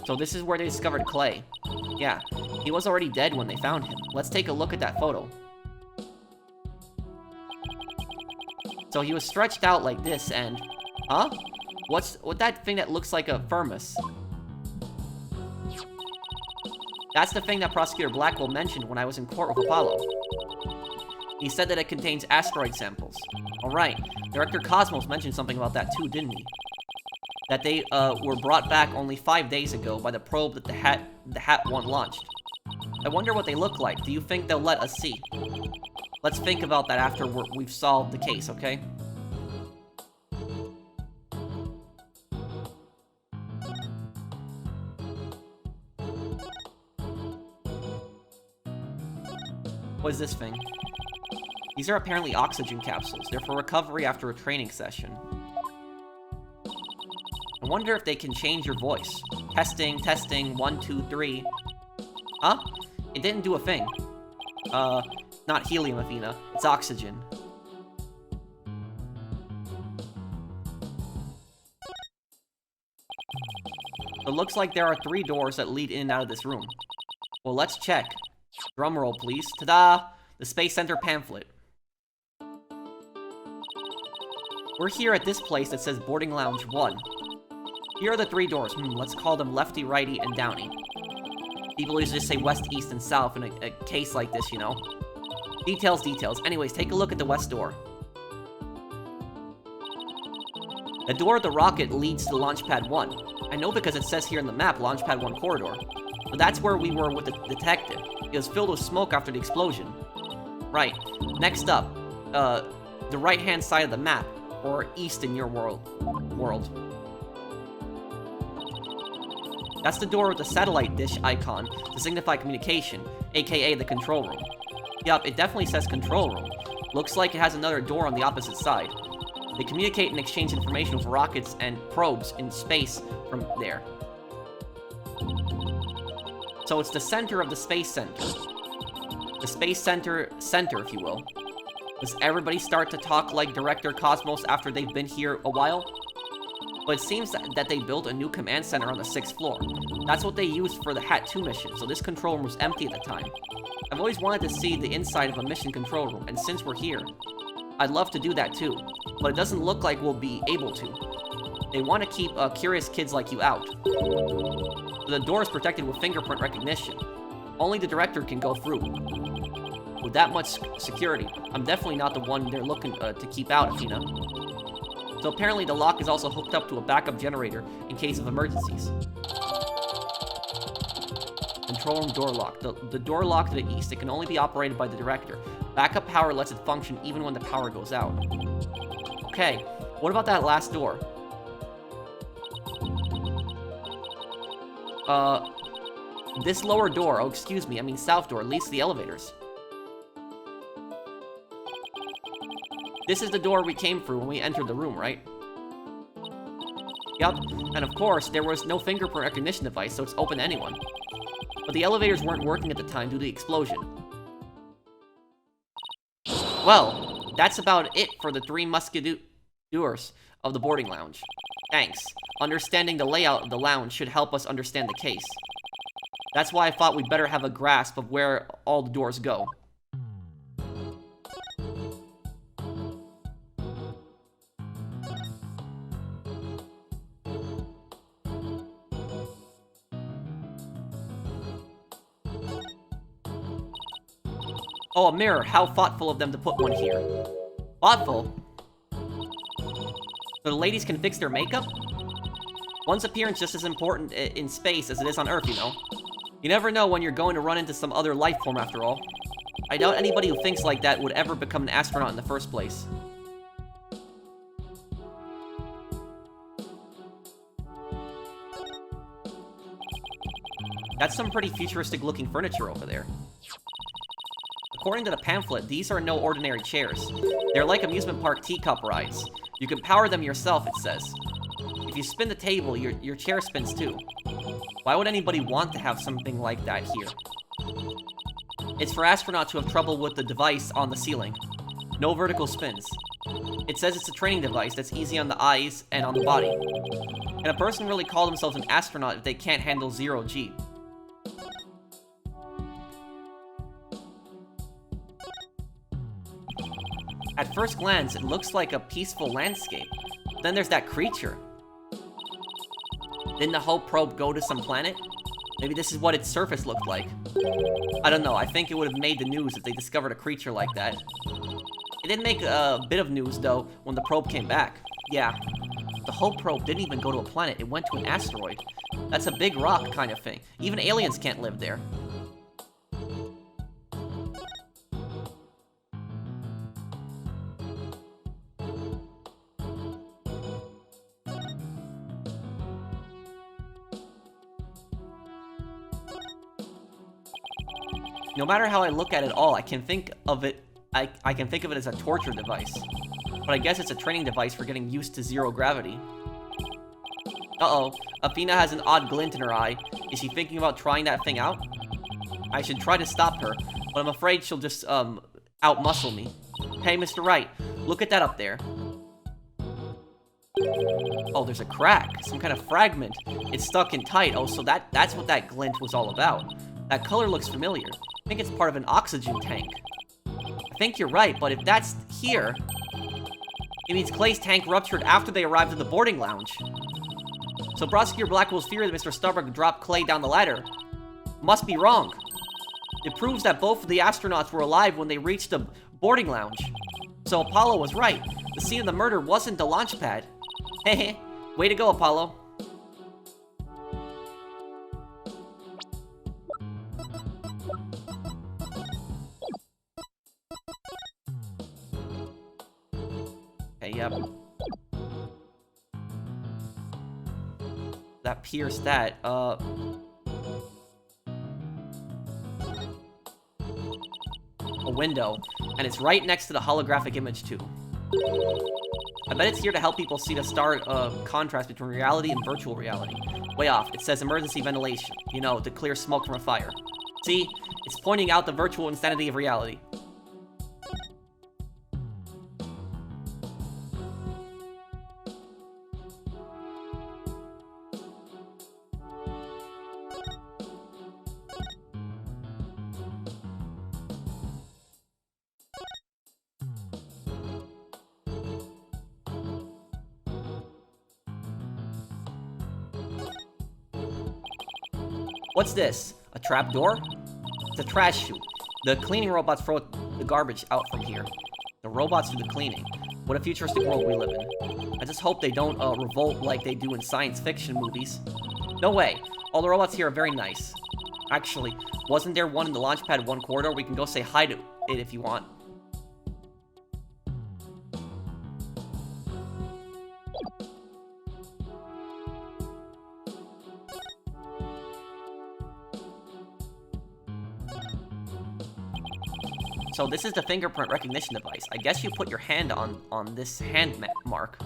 So this is where they discovered Clay. Yeah, he was already dead when they found him. Let's take a look at that photo. So he was stretched out like this and... Huh? What's that thing that looks like a thermos? That's the thing that Prosecutor Blackwell mentioned when I was in court with Apollo. He said that it contains asteroid samples. Alright, Director Cosmos mentioned something about that too, didn't he? That they were brought back only 5 days ago by the probe that the Hat 1 launched. I wonder what they look like. Do you think they'll let us see? Let's think about that after we've solved the case, okay? What is this thing? These are apparently oxygen capsules. They're for recovery after a training session. I wonder if they can change your voice. Testing, testing, 1, 2, 3. Huh? It didn't do a thing. Not helium, Athena. It's oxygen. It looks like there are 3 doors that lead in and out of this room. Well, let's check. Drumroll, please. Ta-da! The Space Center pamphlet. We're here at this place that says Boarding Lounge 1. Here are the 3 doors. Let's call them lefty, righty, and downy. People usually just say west, east, and south in a case like this, you know. Details, details. Anyways, take a look at the west door. The door of the rocket leads to Launchpad 1. I know because it says here in the map, Launchpad 1 corridor. But that's where we were with the detective. It was filled with smoke after the explosion. Right. Next up, the right-hand side of the map, or east in your world. That's the door with the satellite dish icon to signify communication, aka the control room. Yup, it definitely says control room. Looks like it has another door on the opposite side. They communicate and exchange information with rockets and probes in space from there. So it's the center of the Space Center. The Space Center, if you will. Does everybody start to talk like Director Cosmos after they've been here a while? But it seems that they built a new command center on the 6th floor. That's what they used for the Hat 2 mission, so this control room was empty at the time. I've always wanted to see the inside of a mission control room, and since we're here, I'd love to do that too. But it doesn't look like we'll be able to. They want to keep curious kids like you out. The door is protected with fingerprint recognition. Only the director can go through. With that much security, I'm definitely not the one they're looking to keep out, Athena. So apparently the lock is also hooked up to a backup generator in case of emergencies. Control room door lock. The door lock to the east, it can only be operated by the director. Backup power lets it function even when the power goes out. Okay, what about that last door? This lower door, south door, leads to the elevators. This is the door we came through when we entered the room, right? Yup, and of course, there was no fingerprint recognition device, so it's open to anyone. But the elevators weren't working at the time due to the explosion. Well, that's about it for the 3 musketeers of the boarding lounge. Thanks. Understanding the layout of the lounge should help us understand the case. That's why I thought we'd better have a grasp of where all the doors go. Oh, a mirror. How thoughtful of them to put one here. Thoughtful? So the ladies can fix their makeup? One's appearance just as important in space as it is on Earth, you know. You never know when you're going to run into some other life form after all. I doubt anybody who thinks like that would ever become an astronaut in the first place. That's some pretty futuristic-looking furniture over there. According to the pamphlet, these are no ordinary chairs. They're like amusement park teacup rides. You can power them yourself, it says. If you spin the table, your chair spins too. Why would anybody want to have something like that here? It's for astronauts who have trouble with the device on the ceiling. No vertical spins. It says it's a training device that's easy on the eyes and on the body. Can a person really call themselves an astronaut if they can't handle 0G? At first glance, it looks like a peaceful landscape. Then there's that creature. Didn't the Hope probe go to some planet? Maybe this is what its surface looked like. I don't know, I think it would have made the news if they discovered a creature like that. It didn't make a bit of news, though, when the probe came back. Yeah, the Hope probe didn't even go to a planet, it went to an asteroid. That's a big rock kind of thing. Even aliens can't live there. No matter how I look at it all, I can think of it as a torture device. But I guess it's a training device for getting used to zero gravity. Uh-oh, Athena has an odd glint in her eye. Is she thinking about trying that thing out? I should try to stop her, but I'm afraid she'll just, out-muscle me. Hey, Mr. Wright, look at that up there. Oh, there's a crack, some kind of fragment. It's stuck in tight. Oh, so that's what that glint was all about. That color looks familiar. I think it's part of an oxygen tank. I think you're right, but if that's here, it means Clay's tank ruptured after they arrived at the boarding lounge. So Prosecutor Blackwell's theory that Mr. Starbuck dropped Clay down the ladder must be wrong. It proves that both of the astronauts were alive when they reached the boarding lounge. So Apollo was right. The scene of the murder wasn't the launch pad. Hehe. Way to go, Apollo. Okay, yep. That pierced that, a window, and it's right next to the holographic image too. I bet it's here to help people see the stark contrast between reality and virtual reality. Way off, it says emergency ventilation, you know, to clear smoke from a fire. See, it's pointing out the virtual insanity of reality. What's this? A trap door? It's a trash chute. The cleaning robots throw the garbage out from here. The robots do the cleaning. What a futuristic world we live in. I just hope they don't revolt like they do in science fiction movies. No way. All the robots here are very nice. Actually, wasn't there one in the launch pad 1 corridor? We can go say hi to it if you want. So this is the fingerprint recognition device. I guess you put your hand on this hand mark.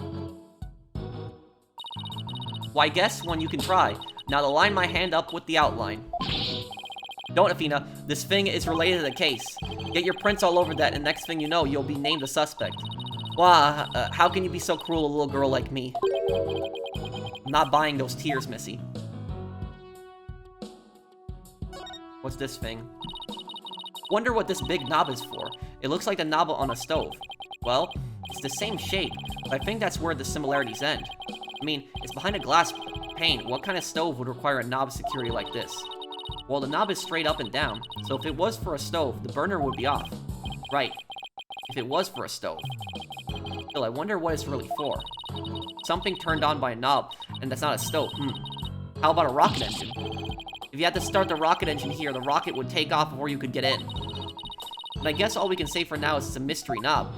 Why, guess one you can try. Now to line my hand up with the outline. Don't, Athena. This thing is related to the case. Get your prints all over that, and next thing you know, you'll be named a suspect. Wow, how can you be so cruel to a little girl like me? I'm not buying those tears, Missy. What's this thing? Wonder what this big knob is for. It looks like the knob on a stove. Well, it's the same shape, but I think that's where the similarities end. I mean, it's behind a glass pane. What kind of stove would require a knob security like this? Well, the knob is straight up and down, so if it was for a stove, the burner would be off. Right. If it was for a stove. Still, I wonder what it's really for. Something turned on by a knob, and that's not a stove. How about a rocket engine? If you had to start the rocket engine here, the rocket would take off before you could get in. And I guess all we can say for now is it's a mystery knob.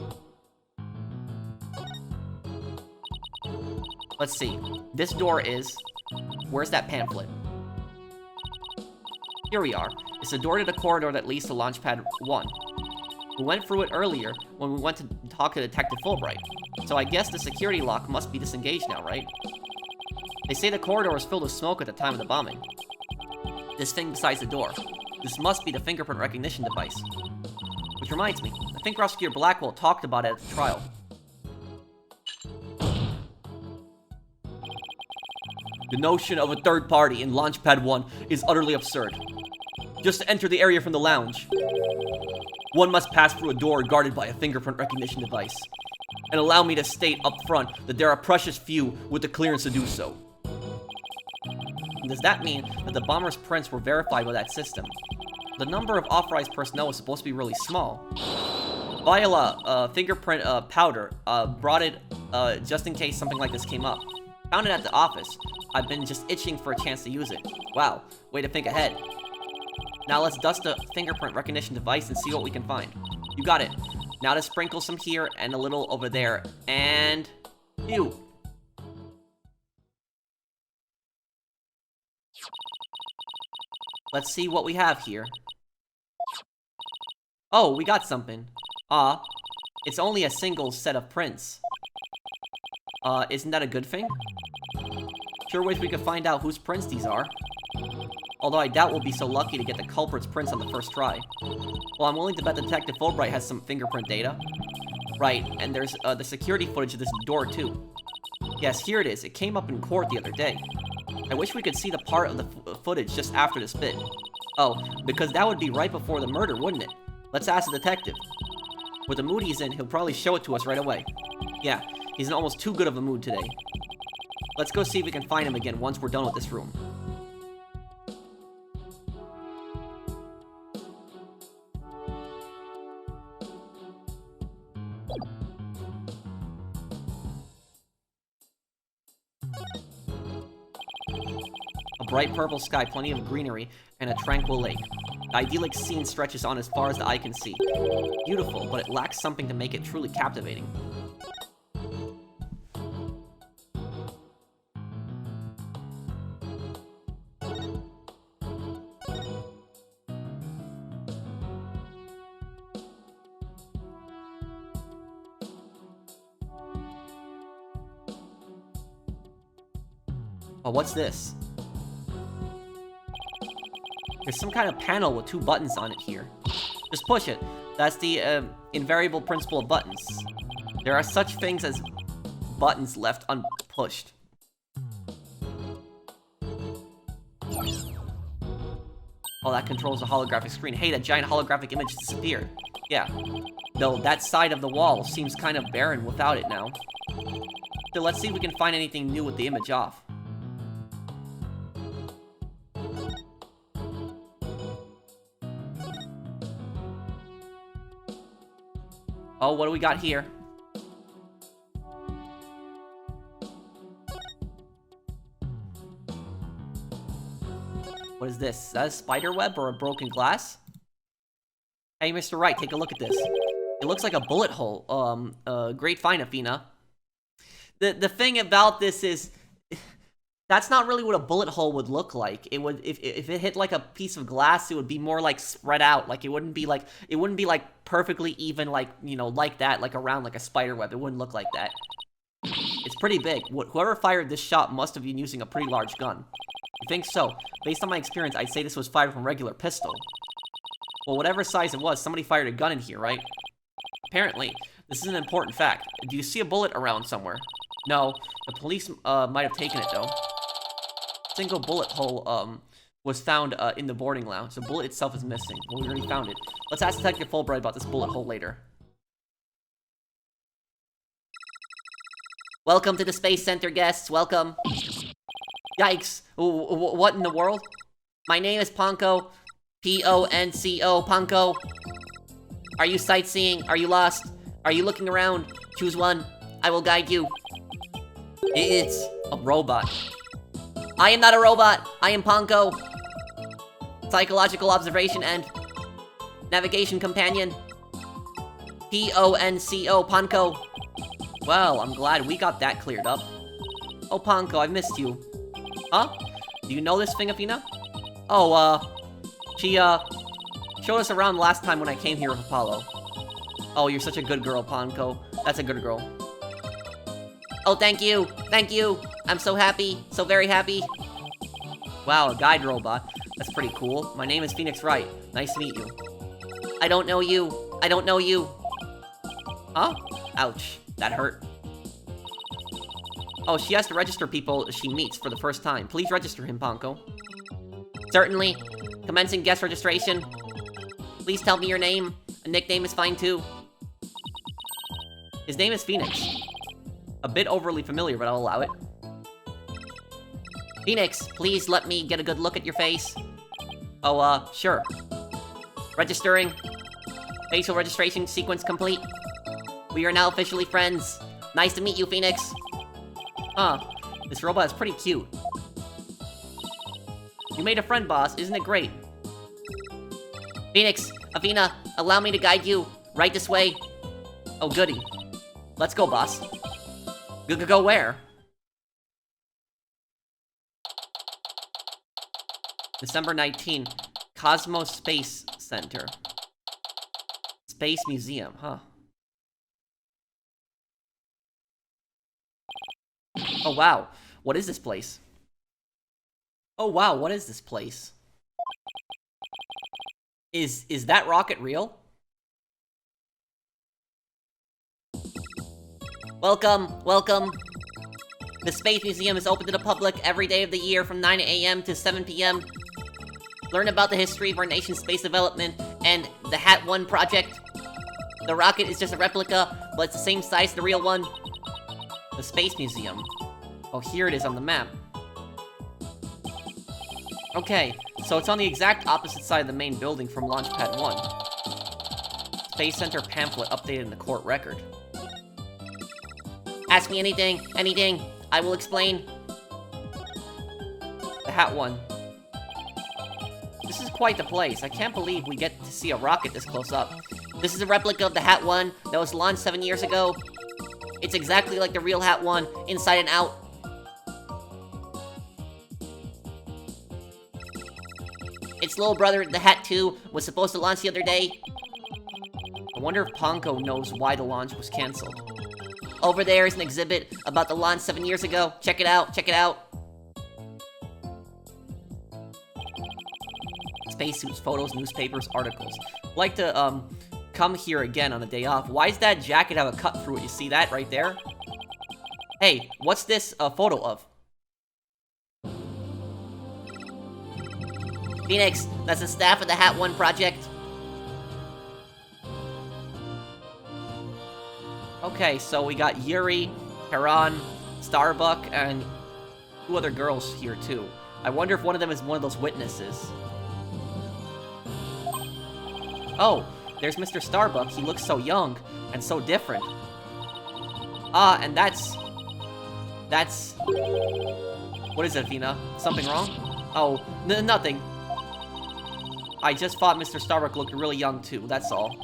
Let's see. This door is... Where's that pamphlet? Here we are. It's the door to the corridor that leads to Launchpad 1. We went through it earlier when we went to talk to Detective Fulbright. So I guess the security lock must be disengaged now, right? They say the corridor was filled with smoke at the time of the bombing. This thing besides the door. This must be the fingerprint recognition device. Which reminds me, I think Prosecutor Blackwell talked about it at the trial. The notion of a third party in Launchpad 1 is utterly absurd. Just to enter the area from the lounge, one must pass through a door guarded by a fingerprint recognition device. And allow me to state up front that there are precious few with the clearance to do so. Does that mean that the bomber's prints were verified by that system? The number of authorized personnel was supposed to be really small. Viola, fingerprint powder, brought it just in case something like this came up. Found it at the office. I've been just itching for a chance to use it. Wow, way to think ahead. Now let's dust the fingerprint recognition device and see what we can find. You got it. Now to sprinkle some here and a little over there. And... Ew. Let's see what we have here. Oh, we got something. It's only a single set of prints. Isn't that a good thing? Sure wish we could find out whose prints these are. Although I doubt we'll be so lucky to get the culprit's prints on the first try. Well, I'm willing to bet Detective Fulbright has some fingerprint data. Right, and there's the security footage of this door too. Yes, here it is. It came up in court the other day. I wish we could see the part of the footage just after this bit. Oh, because that would be right before the murder, wouldn't it? Let's ask the detective. With the mood he's in, he'll probably show it to us right away. Yeah, he's in almost too good of a mood today. Let's go see if we can find him again once we're done with this room. A bright purple sky, plenty of greenery, and a tranquil lake. The idyllic scene stretches on as far as the eye can see. Beautiful, but it lacks something to make it truly captivating. Oh, what's this? There's some kind of panel with 2 buttons on it here. Just push it. That's the invariable principle of buttons. There are such things as buttons left unpushed. Oh, that controls the holographic screen. Hey, that giant holographic image disappeared. Yeah. Though that side of the wall seems kind of barren without it now. So let's see if we can find anything new with the image off. Oh, what do we got here? What is this? Is that a spider web or a broken glass? Hey, Mr. Wright, take a look at this. It looks like a bullet hole. Great find, Athena. The thing about this is... That's not really what a bullet hole would look like. It would, if it hit like a piece of glass, it would be more like spread out. Like it wouldn't be like perfectly even, like, you know, like that, like around like a spider web. It wouldn't look like that. It's pretty big. Whoever fired this shot must have been using a pretty large gun. I think so. Based on my experience, I'd say this was fired from a regular pistol. Well, whatever size it was, somebody fired a gun in here, right? Apparently. This is an important fact. Do you see a bullet around somewhere? No. The police might have taken it, though. Single bullet hole was found in the boarding lounge. The bullet itself is missing. Well, we already found it. Let's ask Detective Fulbright about this bullet hole later. Welcome to the Space Center, guests. Welcome. Yikes. What in the world? My name is Ponko. P-O-N-C-O, Ponko. Are you sightseeing? Are you lost? Are you looking around? Choose one. I will guide you. It's a robot. I am not a robot. I am Ponko. Psychological observation and navigation companion. P-O-N-C-O, Ponko. Well, I'm glad we got that cleared up. Oh, Ponko, I've missed you. Huh? Do you know this thing, Athena? Oh, she, showed us around last time when I came here with Apollo. Oh, you're such a good girl, Ponko. That's a good girl. Oh, thank you! Thank you! I'm so happy. So very happy. Wow, a guide robot. That's pretty cool. My name is Phoenix Wright. Nice to meet you. I don't know you. I don't know you. Huh? Ouch. That hurt. Oh, she has to register people she meets for the first time. Please register him, Ponko. Certainly. Commencing guest registration. Please tell me your name. A nickname is fine too. His name is Phoenix. A bit overly familiar, but I'll allow it. Phoenix, please let me get a good look at your face. Oh, sure. Registering. Facial registration sequence complete. We are now officially friends. Nice to meet you, Phoenix. Huh. This robot is pretty cute. You made a friend, boss. Isn't it great? Phoenix, Athena, allow me to guide you. Right this way. Oh, goody. Let's go, boss. Go where? December 19, Cosmos Space Center. Space Museum, huh? Oh, wow. What is this place? Oh, wow, what is this place? Is that rocket real? Welcome, welcome. The Space Museum is open to the public every day of the year from 9 a.m. to 7 p.m. Learn about the history of our nation's space development and the Hat 1 project. The rocket is just a replica, but it's the same size as the real one. The Space Museum. Oh, here it is on the map. Okay, so it's on the exact opposite side of the main building from Launchpad 1. Space Center pamphlet updated in the court record. Ask me anything, anything. I will explain. The Hat 1. This is quite the place. I can't believe we get to see a rocket this close up. This is a replica of the Hat 1 that was launched 7 years ago. It's exactly like the real Hat 1, inside and out. Its little brother, the Hat 2, was supposed to launch the other day. I wonder if Ponko knows why the launch was cancelled. Over there is an exhibit about the launch 7 years ago. Check it out, check it out. Spacesuits, photos, newspapers, articles. I'd like to, come here again on a day off. Why does that jacket have a cut through it? You see that right there? Hey, what's this a photo of? Phoenix, that's the staff of the Hat 1 project. Okay, so we got Yuri, Heron, Starbuck, and 2 other girls here too. I wonder if one of them is one of those witnesses. Oh, there's Mr. Starbuck. He looks so young and so different. Ah, and that's... What is it, Athena? Something wrong? Oh, nothing. I just thought Mr. Starbuck looked really young too, that's all.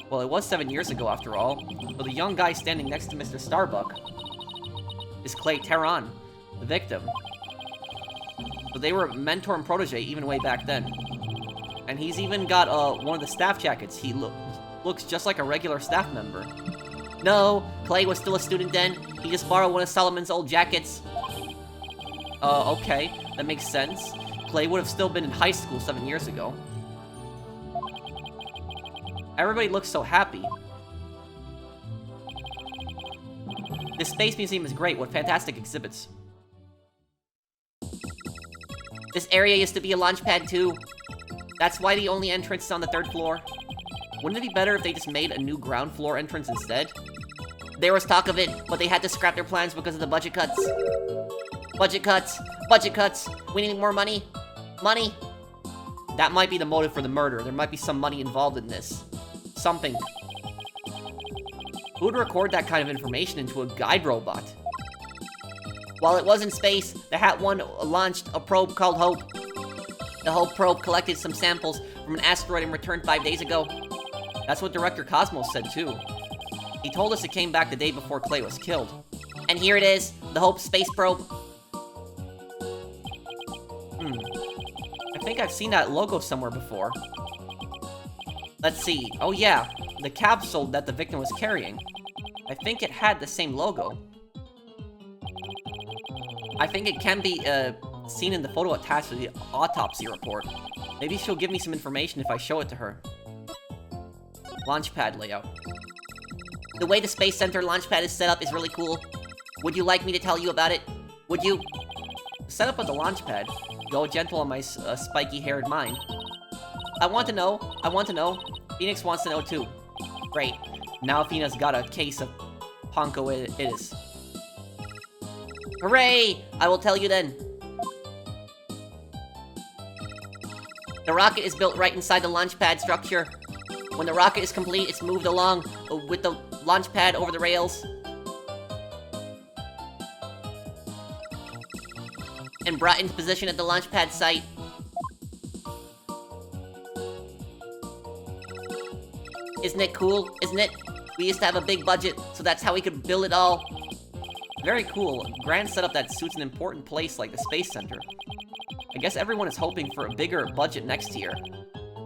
Well, it was 7 years ago after all. But the young guy standing next to Mr. Starbuck is Clay Terran, the victim. So they were mentor and protege even way back then. And he's even got one of the staff jackets. He looks just like a regular staff member. No, Clay was still a student then. He just borrowed one of Solomon's old jackets. Okay, that makes sense. Clay would have still been in high school 7 years ago. Everybody looks so happy. This Space Museum is great with fantastic exhibits. This area used to be a launch pad too. That's why the only entrance is on the 3rd floor. Wouldn't it be better if they just made a new ground floor entrance instead? There was talk of it, but they had to scrap their plans because of the budget cuts. Budget cuts! Budget cuts! We need more money! Money. That might be the motive for the murder. There might be some money involved in this. Something. Who would record that kind of information into a guide robot? While it was in space, the Hat 1 launched a probe called Hope. The Hope probe collected some samples from an asteroid and returned 5 days ago. That's what Director Cosmos said too. He told us it came back the day before Clay was killed. And here it is, the Hope space probe. I think I've seen that logo somewhere before. Let's see. Oh yeah, the capsule that the victim was carrying. I think it had the same logo. I think it can be seen in the photo attached to the autopsy report. Maybe she'll give me some information if I show it to her. Launchpad layout. The way the Space Center launchpad is set up is really cool. Would you like me to tell you about it? Would you? The setup of the launchpad. Go gentle on my spiky-haired mind. I want to know. Phoenix wants to know too. Great. Now Athena's got a case of Ponko it is. Hooray! I will tell you then. The rocket is built right inside the launchpad structure. When the rocket is complete, it's moved along with the launchpad over the rails. And brought into position at the launchpad site. Isn't it cool? Isn't it? We used to have a big budget, so that's how we could build it all. Very cool. Grand setup that suits an important place like the Space Center. I guess everyone is hoping for a bigger budget next year.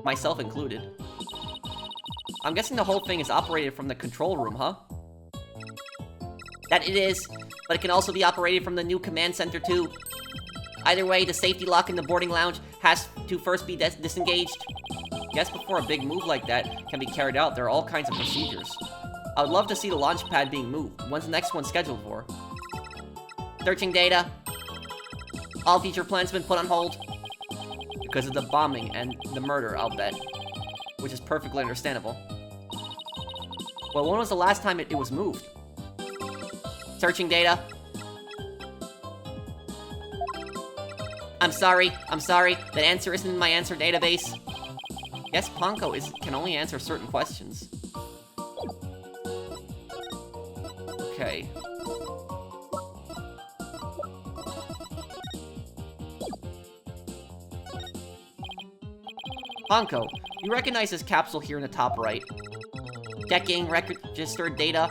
Myself included. I'm guessing the whole thing is operated from the control room, huh? That it is, but it can also be operated from the new command center too. Either way, the safety lock in the boarding lounge has to first be disengaged. Guess before a big move like that can be carried out, there are all kinds of procedures. I would love to see the launch pad being moved. When's the next one scheduled for? Searching data. All future plans have been put on hold. Because of the bombing and the murder, I'll bet. Which is perfectly understandable. Well, when was the last time it was moved? Searching data. I'm sorry. That answer isn't in my answer database. Guess Ponko can only answer certain questions. Okay. Ponko, you recognize this capsule here in the top right? Checking registered data.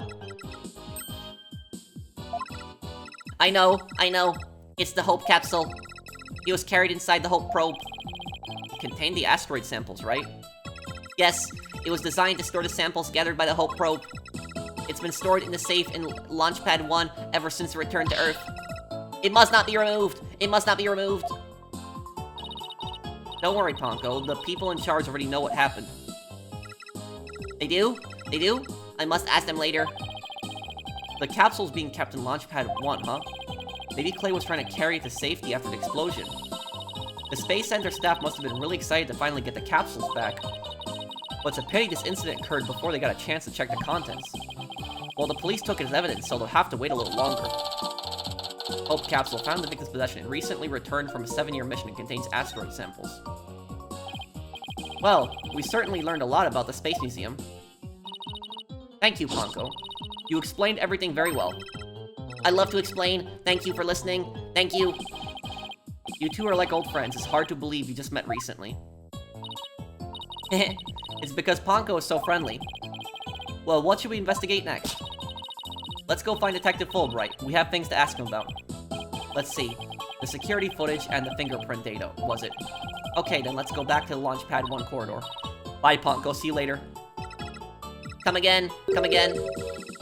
I know. It's the Hope capsule. It was carried inside the Hope probe. It contained the asteroid samples, right? Yes, it was designed to store the samples gathered by the Hope probe. It's been stored in the safe in Launchpad 1 ever since the return to Earth. It must not be removed! Don't worry, Ponko. The people in charge already know what happened. They do? I must ask them later. The capsule's being kept in Launchpad 1, huh? Maybe Clay was trying to carry it to safety after the explosion. The Space Center staff must have been really excited to finally get the capsules back. But it's a pity this incident occurred before they got a chance to check the contents. Well, the police took it as evidence, so they'll have to wait a little longer. Hope capsule found in the victim's possession and recently returned from a 7-year mission and contains asteroid samples. Well, we certainly learned a lot about the Space Museum. Thank you, Ponko. You explained everything very well. I love to explain. Thank you for listening. Thank you. You two are like old friends. It's hard to believe you just met recently. It's because Ponko is so friendly. Well, what should we investigate next? Let's go find Detective Fulbright. We have things to ask him about. Let's see. The security footage and the fingerprint data, was it? Okay, then let's go back to the Launchpad 1 corridor. Bye, Ponko. See you later. Come again.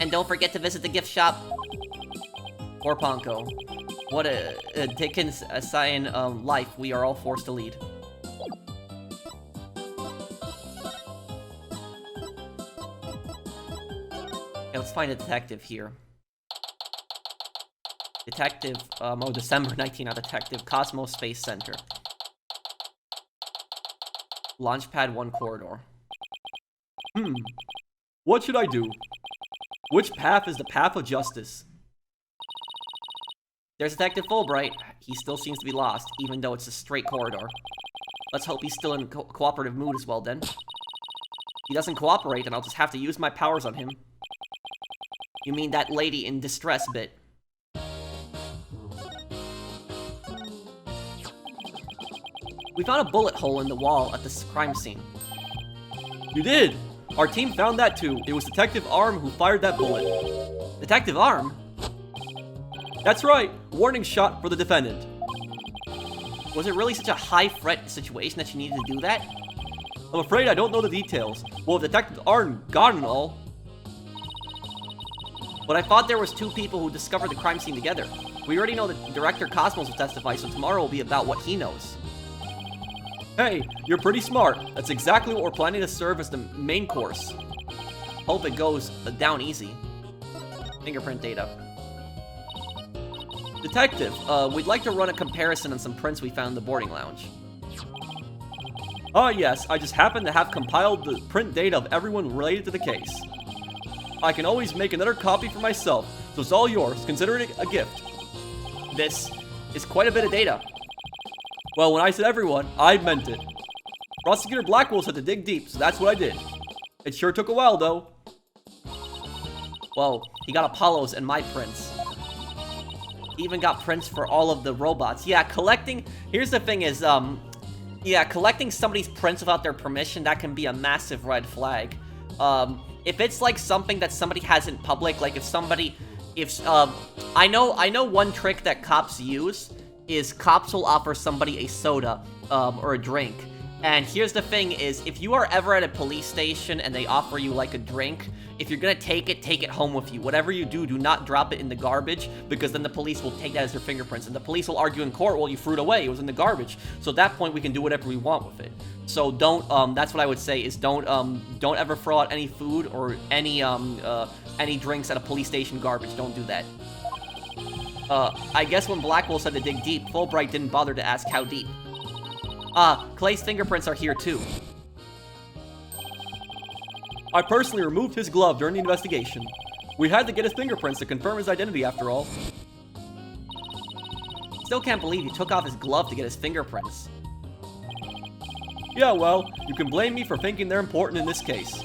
And don't forget to visit the gift shop. Poor Ponko. What a Dickens-assign life we are all forced to lead. Okay, let's find a detective here. Detective, December 19, not Detective, Cosmos Space Center. Launchpad 1 corridor. What should I do? Which path is the path of justice? There's Detective Fulbright. He still seems to be lost, even though it's a straight corridor. Let's hope he's still in cooperative mood as well, then. If he doesn't cooperate, then I'll just have to use my powers on him. You mean that lady in distress bit? We found a bullet hole in the wall at this crime scene. You did! Our team found that too. It was Detective Arm who fired that bullet. Detective Arm? That's right! Warning shot for the defendant. Was it really such a high-threat situation that you needed to do that? I'm afraid I don't know the details. Well, if Detective Arm got it all. But I thought there was 2 people who discovered the crime scene together. We already know that Director Cosmos will testify, so tomorrow will be about what he knows. Hey, you're pretty smart. That's exactly what we're planning to serve as the main course. Hope it goes down easy. Fingerprint data. Detective, we'd like to run a comparison on some prints we found in the boarding lounge. Ah yes, I just happen to have compiled the print data of everyone related to the case. I can always make another copy for myself, so it's all yours. Consider it a gift. This is quite a bit of data. Well, when I said everyone, I meant it. Prosecutor Blackwell said to dig deep, so that's what I did. It sure took a while, though. Whoa, he got Apollo's and my prints. He even got prints for all of the robots. Yeah, collecting... Here's the thing is, yeah, collecting somebody's prints without their permission, that can be a massive red flag. If it's like something that somebody has in public, like if somebody... I know one trick that cops use is cops will offer somebody a soda, or a drink. And here's the thing is, if you are ever at a police station and they offer you like a drink, if you're gonna take it home with you. Whatever you do, do not drop it in the garbage, because then the police will take that as their fingerprints. And the police will argue in court, well, you threw it away, it was in the garbage. So at that point, we can do whatever we want with it. So don't, that's what I would say, is don't ever throw out any food or any drinks at a police station garbage. Don't do that. I guess when Blackwell said to dig deep, Fulbright didn't bother to ask how deep. Clay's fingerprints are here too. I personally removed his glove during the investigation. We had to get his fingerprints to confirm his identity after all. Still can't believe he took off his glove to get his fingerprints. Yeah, well, you can blame me for thinking they're important in this case.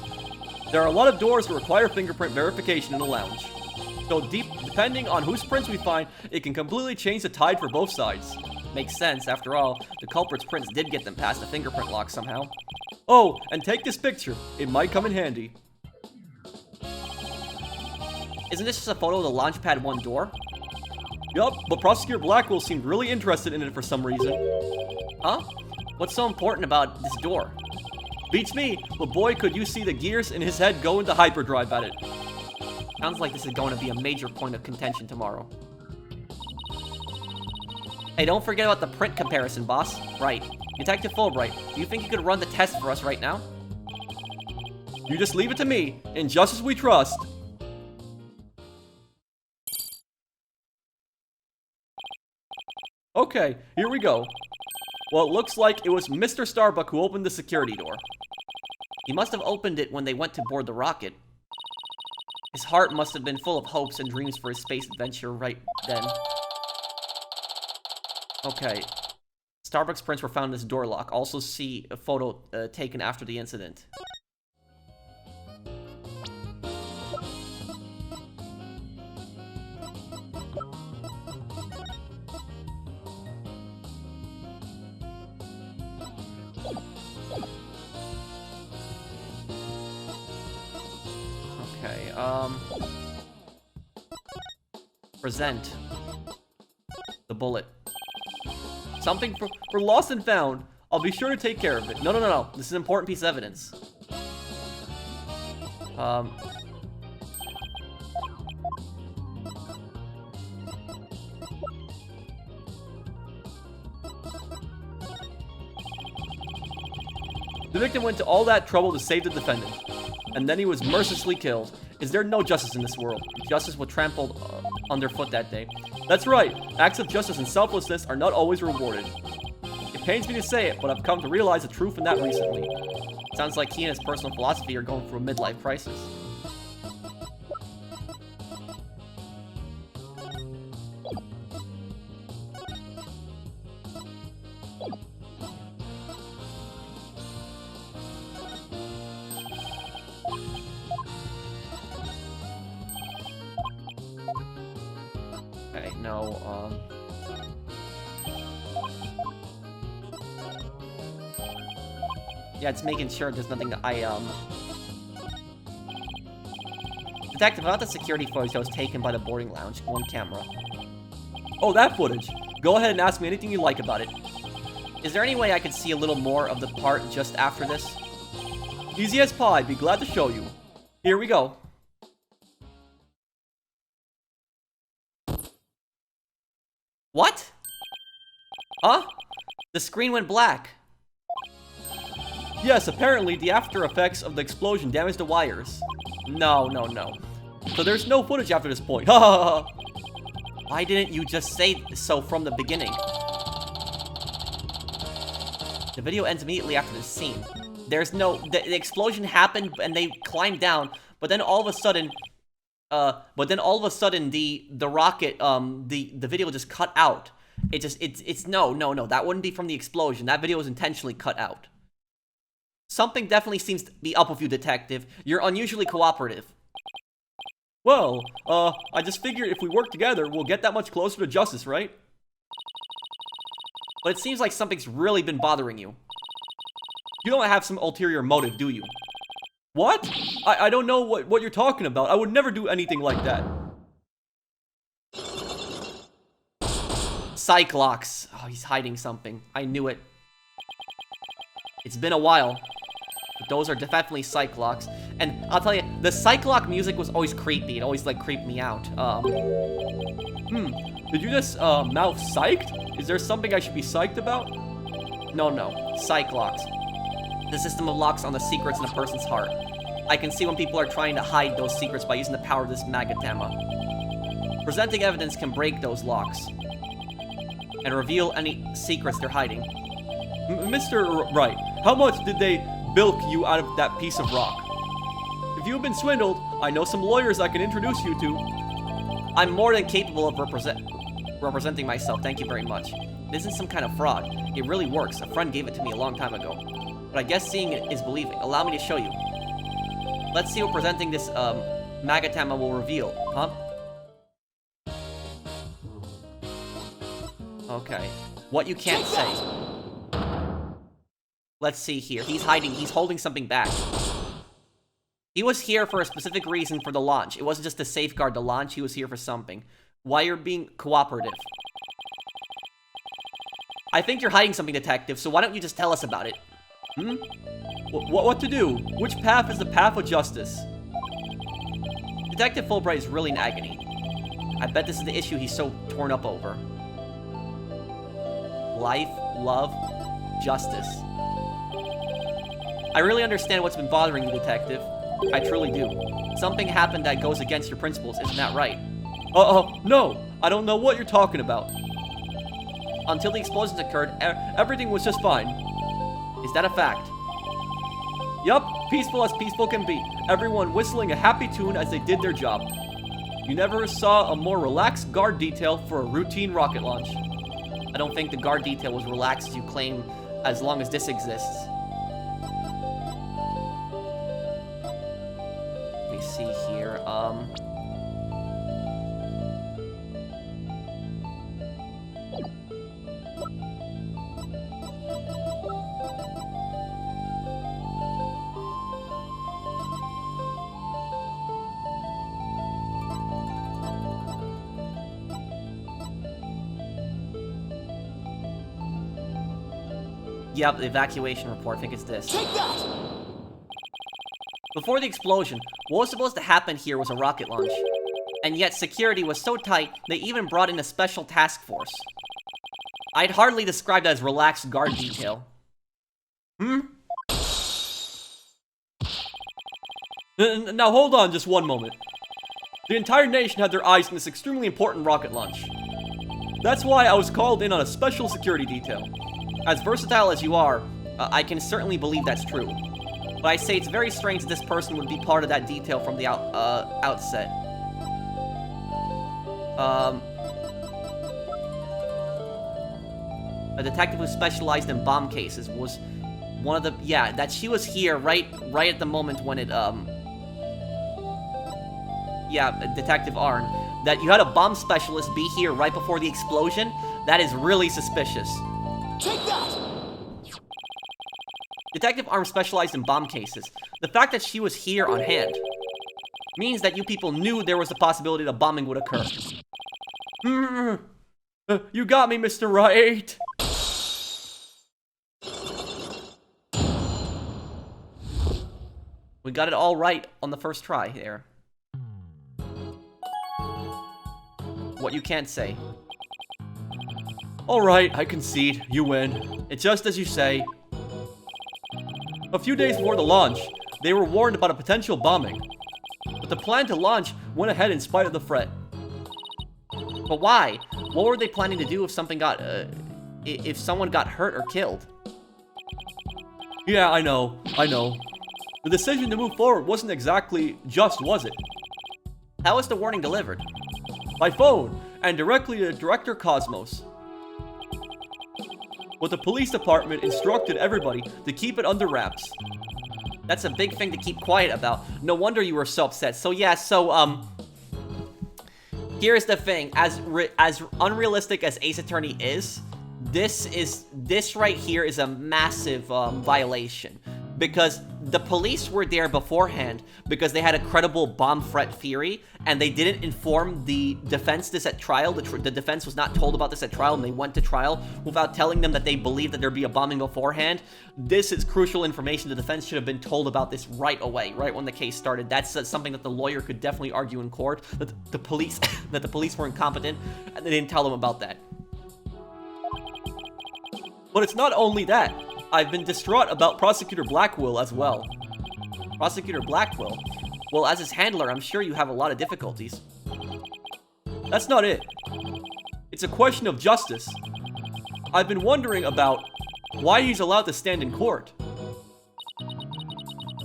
There are a lot of doors that require fingerprint verification in the lounge. So depending on whose prints we find, it can completely change the tide for both sides. Makes sense, after all, the culprit's prints did get them past the fingerprint lock somehow. Oh, and take this picture. It might come in handy. Isn't this just a photo of the Launchpad 1 door? Yup, but Prosecutor Blackwell seemed really interested in it for some reason. Huh? What's so important about this door? Beats me, but boy could you see the gears in his head go into hyperdrive at it. Sounds like this is going to be a major point of contention tomorrow. Hey, don't forget about the print comparison, boss. Right. Detective Fulbright, do you think you could run the test for us right now? You just leave it to me. In justice we trust. Okay, here we go. Well, it looks like it was Mr. Starbuck who opened the security door. He must have opened it when they went to board the rocket. His heart must have been full of hopes and dreams for his space adventure right then. Okay. Starbuck's prints were found in this door lock. Also see a photo taken after the incident. Okay, present the bullet. Something for lost and found. I'll be sure to take care of it. No. This is an important piece of evidence. The victim went to all that trouble to save the defendant, and then he was mercilessly killed. Is there no justice in this world? Justice was trampled underfoot that day. That's right. Acts of justice and selflessness are not always rewarded. It pains me to say it, but I've come to realize the truth in that recently. Sounds like he and his personal philosophy are going through a midlife crisis. No, yeah, it's making sure there's nothing that Detective, about the security footage that was taken by the boarding lounge, one camera. Oh, that footage. Go ahead and ask me anything you like about it. Is there any way I could see a little more of the part just after this? Easy as pie, be glad to show you. Here we go. What? Huh? The screen went black. Yes, apparently the after effects of the explosion damaged the wires. No, no, no. So there's no footage after this point. Ha ha ha. Why didn't you just say so from the beginning? The video ends immediately after this scene. There's no... The explosion happened and they climbed down, but then all of a sudden... the rocket, the video just cut out. No, that wouldn't be from the explosion. That video was intentionally cut out. Something definitely seems to be up with you, Detective. You're unusually cooperative. Well, I just figured if we work together, we'll get that much closer to justice, right? But it seems like something's really been bothering you. You don't have some ulterior motive, do you? What? I don't know what you're talking about. I would never do anything like that. Cyclox. Oh, he's hiding something. I knew it. It's been a while. But those are definitely Cyclox. And I'll tell you, the Cyclox music was always creepy. It always, like, creeped me out. Did you just, mouth psyched? Is there something I should be psyched about? No. Cyclox. The system of locks on the secrets in a person's heart. I can see when people are trying to hide those secrets by using the power of this Magatama. Presenting evidence can break those locks. And reveal any secrets they're hiding. Mr. Wright, how much did they bilk you out of that piece of rock? If you've been swindled, I know some lawyers I can introduce you to. I'm more than capable of representing myself, thank you very much. It isn't some kind of fraud. It really works. A friend gave it to me a long time ago. But I guess seeing it is believing. Allow me to show you. Let's see what presenting this, Magatama will reveal, huh? Okay. What you can't say. Let's see here. He's hiding. He's holding something back. He was here for a specific reason for the launch. It wasn't just to safeguard the launch. He was here for something. Why you're being cooperative? I think you're hiding something, Detective, so why don't you just tell us about it? What to do? Which path is the path of justice? Detective Fulbright is really in agony. I bet this is the issue he's so torn up over. Life, love, justice. I really understand what's been bothering you, Detective. I truly do. Something happened that goes against your principles, isn't that right? No. I don't know what you're talking about. Until the explosions occurred, everything was just fine. Is that a fact? Yup, peaceful as peaceful can be. Everyone whistling a happy tune as they did their job. You never saw a more relaxed guard detail for a routine rocket launch. I don't think the guard detail was relaxed as you claim as long as this exists. Let me see here, Yep, the evacuation report. I think it's this. Take that! Before the explosion, what was supposed to happen here was a rocket launch. And yet security was so tight, they even brought in a special task force. I'd hardly describe that as relaxed guard detail. Now hold on just one moment. The entire nation had their eyes on this extremely important rocket launch. That's why I was called in on a special security detail. As versatile as you are, I can certainly believe that's true. But I say it's very strange that this person would be part of that detail from the outset. A detective who specialized in bomb cases was one of the... Yeah, that she was here right at the moment when it, yeah, Detective Arn. that you had a bomb specialist be here right before the explosion, that is really suspicious. Take that! Detective Arm specialized in bomb cases. The fact that she was here on hand means that you people knew there was a possibility that bombing would occur. You got me, Mr. Right. We got it all right on the first try there. What you can't say. Alright, I concede. You win. It's just as you say. A few days before the launch, they were warned about a potential bombing. But the plan to launch went ahead in spite of the threat. But why? What were they planning to do if something got, if someone got hurt or killed? Yeah, I know. The decision to move forward wasn't exactly just, was it? How was the warning delivered? By phone, and directly to Director Cosmos. But the police department instructed everybody to keep it under wraps. That's a big thing to keep quiet about. No wonder you were so upset. So yeah, here's the thing. As unrealistic as Ace Attorney is, this right here is a massive violation. Because the police were there beforehand because they had a credible bomb threat theory, and they didn't inform the defense this at trial. The defense was not told about this at trial, and they went to trial without telling them that they believed that there'd be a bombing beforehand. This is crucial information. The defense should have been told about this right away, right when the case started. That's something that the lawyer could definitely argue in court, that the police were incompetent, and they didn't tell them about that. But it's not only that. I've been distraught about Prosecutor Blackwell as well. Prosecutor Blackwell? Well, as his handler, I'm sure you have a lot of difficulties. That's not it. It's a question of justice. I've been wondering about why he's allowed to stand in court.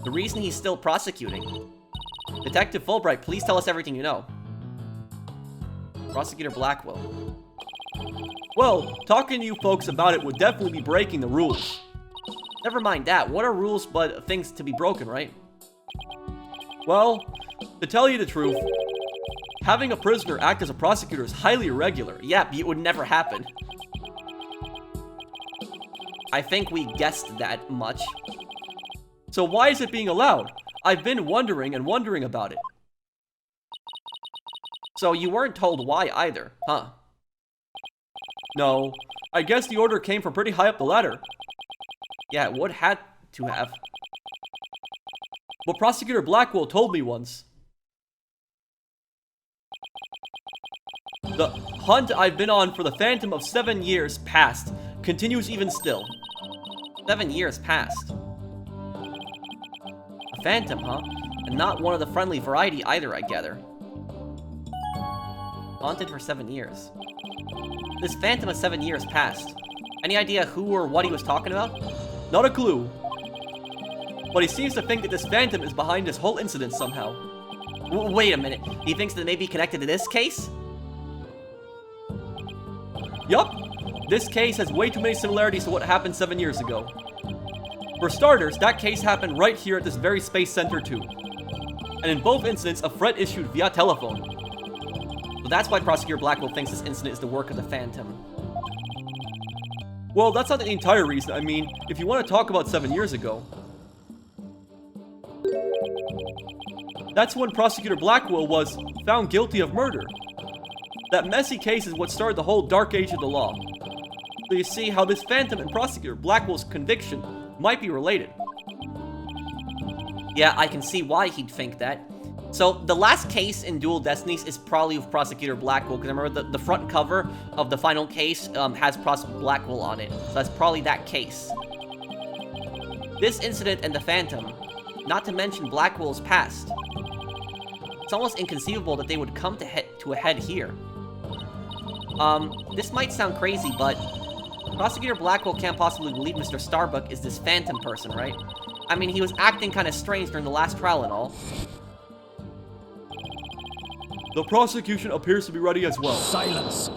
The reason he's still prosecuting. Detective Fulbright, please tell us everything you know. Prosecutor Blackwell. Well, talking to you folks about it would definitely be breaking the rules. Never mind that. What are rules but things to be broken, right? Well, to tell you the truth, having a prisoner act as a prosecutor is highly irregular. Yeah, it would never happen. I think we guessed that much. So why is it being allowed? I've been wondering and wondering about it. So you weren't told why either, huh? No, I guess the order came from pretty high up the ladder. Yeah, it would have to have. But Prosecutor Blackwell told me once. The hunt I've been on for the Phantom of 7 years past continues even still. 7 years past. A phantom, huh? And not one of the friendly variety either, I gather. Haunted for 7 years. This phantom of 7 years past. Any idea who or what he was talking about? Not a clue. But he seems to think that this phantom is behind this whole incident somehow. Wait a minute. He thinks that it may be connected to this case? Yup. This case has way too many similarities to what happened 7 years ago. For starters, that case happened right here at this very space center too. And in both incidents, a threat issued via telephone. So that's why Prosecutor Blackwell thinks this incident is the work of the Phantom. Well, that's not the entire reason. I mean, if you want to talk about 7 years ago. That's when Prosecutor Blackwell was found guilty of murder. That messy case is what started the whole dark age of the law. So you see how this Phantom and Prosecutor Blackwell's conviction might be related. Yeah, I can see why he'd think that. So, the last case in Dual Destinies is probably with Prosecutor Blackwell, because I remember the front cover of the final case has Prosecutor Blackwell on it. So that's probably that case. This incident and the Phantom, not to mention Blackwell's past. It's almost inconceivable that they would come to a head here. This might sound crazy, but Prosecutor Blackwell can't possibly believe Mr. Starbuck is this Phantom person, right? I mean, he was acting kind of strange during the last trial and all. The prosecution appears to be ready as well. Silence.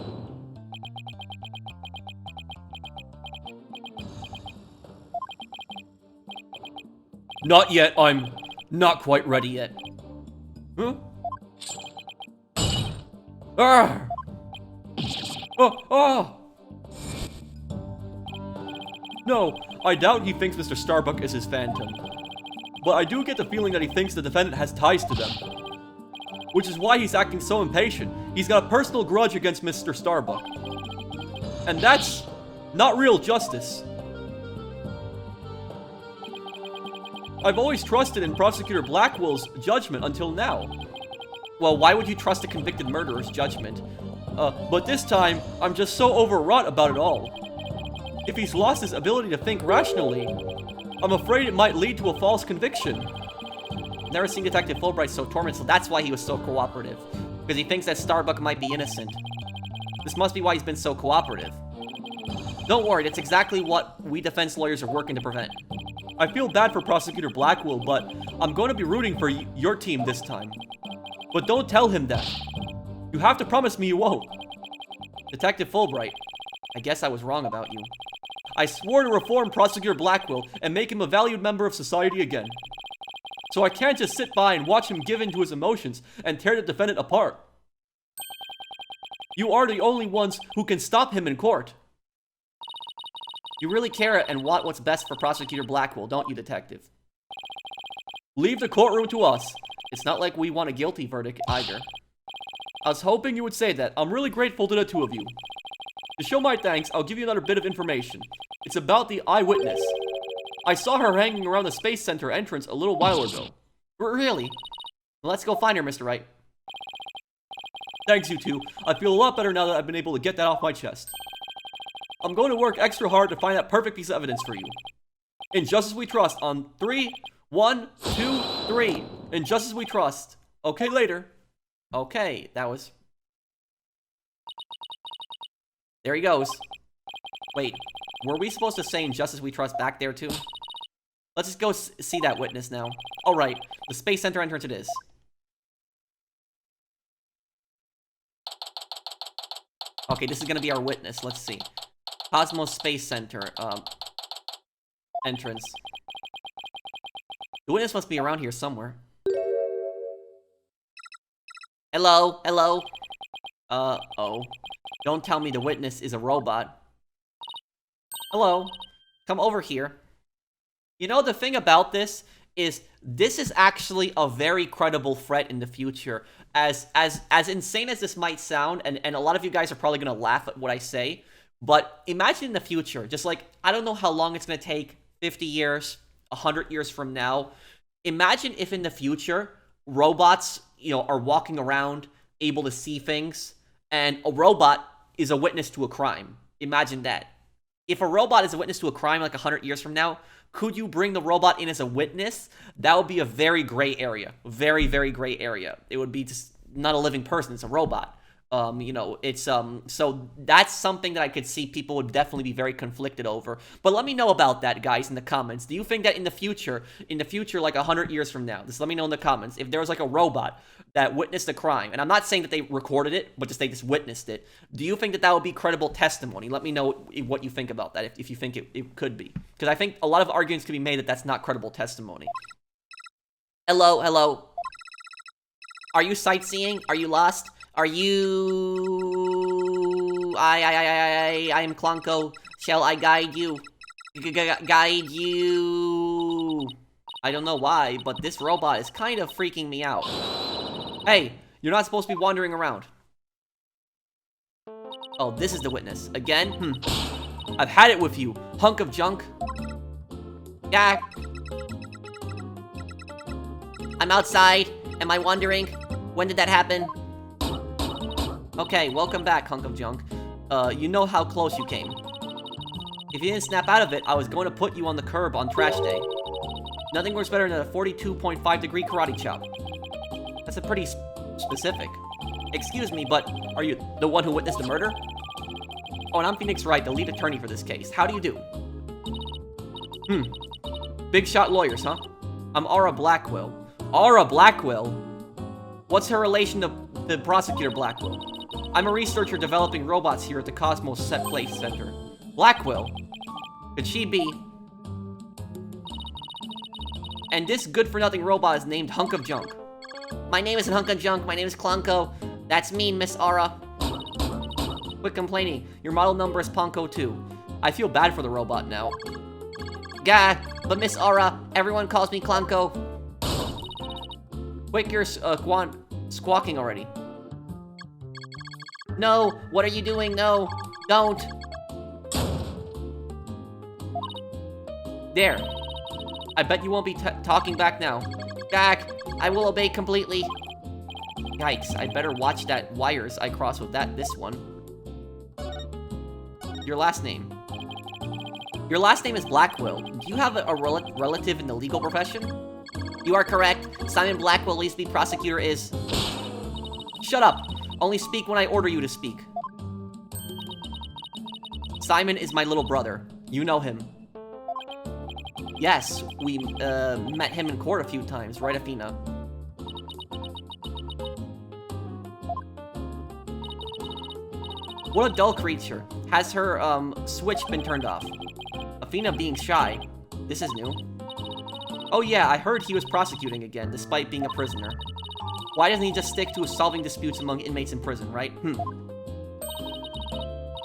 Not yet. I'm not quite ready yet. Huh? Arr! Oh, oh! No, I doubt he thinks Mr. Starbuck is his phantom. But I do get the feeling that he thinks the defendant has ties to them. Which is why he's acting so impatient. He's got a personal grudge against Mr. Starbuck. And that's not real justice. I've always trusted in Prosecutor Blackwell's judgment until now. Well, why would you trust a convicted murderer's judgment? But this time, I'm just so overwrought about it all. If he's lost his ability to think rationally, I'm afraid it might lead to a false conviction. Never seen Detective Fulbright so tormented, so that's why he was so cooperative. Because he thinks that Starbuck might be innocent. This must be why he's been so cooperative. Don't worry, that's exactly what we defense lawyers are working to prevent. I feel bad for Prosecutor Blackwell, but I'm going to be rooting for your team this time. But don't tell him that. You have to promise me you won't. Detective Fulbright, I guess I was wrong about you. I swore to reform Prosecutor Blackwell and make him a valued member of society again. So I can't just sit by and watch him give in to his emotions and tear the defendant apart. You are the only ones who can stop him in court. You really care and want what's best for Prosecutor Blackwell, don't you, Detective? Leave the courtroom to us. It's not like we want a guilty verdict either. I was hoping you would say that. I'm really grateful to the two of you. To show my thanks, I'll give you another bit of information. It's about the eyewitness. I saw her hanging around the Space Center entrance a little while ago. Really? Well, let's go find her, Mr. Wright. Thanks, you two. I feel a lot better now that I've been able to get that off my chest. I'm going to work extra hard to find that perfect piece of evidence for you. In Justice We Trust on 3, 1, 2, 3. In Justice We Trust. Okay, later. Okay, that was... There he goes. Wait, were we supposed to say in Justice We Trust back there too? Let's just go see that witness now. All right, the Space Center entrance it is. Okay, this is gonna be our witness. Let's see. Cosmos Space Center, entrance. The witness must be around here somewhere. Hello? Hello? Oh. Don't tell me the witness is a robot. Hello? Come over here. You know, the thing about this is actually a very credible threat in the future. As insane as this might sound, and a lot of you guys are probably gonna laugh at what I say, but imagine in the future, just like, I don't know how long it's gonna take, 50 years, 100 years from now. Imagine if in the future, robots, you know, are walking around, able to see things, and a robot is a witness to a crime. Imagine that. If a robot is a witness to a crime like 100 years from now, could you bring the robot in as a witness? That would be a very gray area. Very, very gray area. It would be just not a living person, it's a robot. You know, it's, so that's something that I could see people would definitely be very conflicted over. But let me know about that, guys, in the comments. Do you think that in the future, like 100 years from now, just let me know in the comments, if there was like a robot that witnessed a crime, and I'm not saying that they recorded it, but just they just witnessed it, do you think that that would be credible testimony? Let me know what you think about that, if you think it could be. Because I think a lot of arguments could be made that that's not credible testimony. Hello, hello. Are you sightseeing? Are you lost? Are you... I am Clonko. Shall I guide you? Guide you... I don't know why, but this robot is kind of freaking me out. Hey, you're not supposed to be wandering around. Oh, this is the witness. Again? I've had it with you, hunk of junk. Yeah. I'm outside. Am I wandering? When did that happen? Okay, welcome back, hunk of junk. You know how close you came. If you didn't snap out of it, I was going to put you on the curb on trash day. Nothing works better than a 42.5-degree karate chop. That's a pretty specific. Excuse me, but are you the one who witnessed the murder? Oh, and I'm Phoenix Wright, the lead attorney for this case. How do you do? Big shot lawyers, huh? I'm Aura Blackwell. Aura Blackwell? What's her relation to the Prosecutor Blackwell? I'm a researcher developing robots here at the Cosmos Space Center. Blackwell? Could she be? And this good-for-nothing robot is named Hunk of Junk. My name isn't Hunk of Junk, my name is Clonko. That's mean, Miss Aura. Quit complaining. Your model number is Ponko 2. I feel bad for the robot now. Gah, but Miss Aura, everyone calls me Clanko. Quit your squawking already. No, what are you doing? No, don't. There. I bet you won't be talking back now. Gak, I will obey completely. Yikes, I better watch that wires I cross with this one. Your last name. Your last name is Blackwell. Do you have a relative in the legal profession? You are correct. Simon Blackwell, least lead prosecutor is... Shut up! Only speak when I order you to speak. Simon is my little brother. You know him. Yes, we met him in court a few times, right, Athena? What a dull creature. Has her, switch been turned off? Athena being shy. This is new. Oh yeah, I heard he was prosecuting again, despite being a prisoner. Why doesn't he just stick to solving disputes among inmates in prison, right?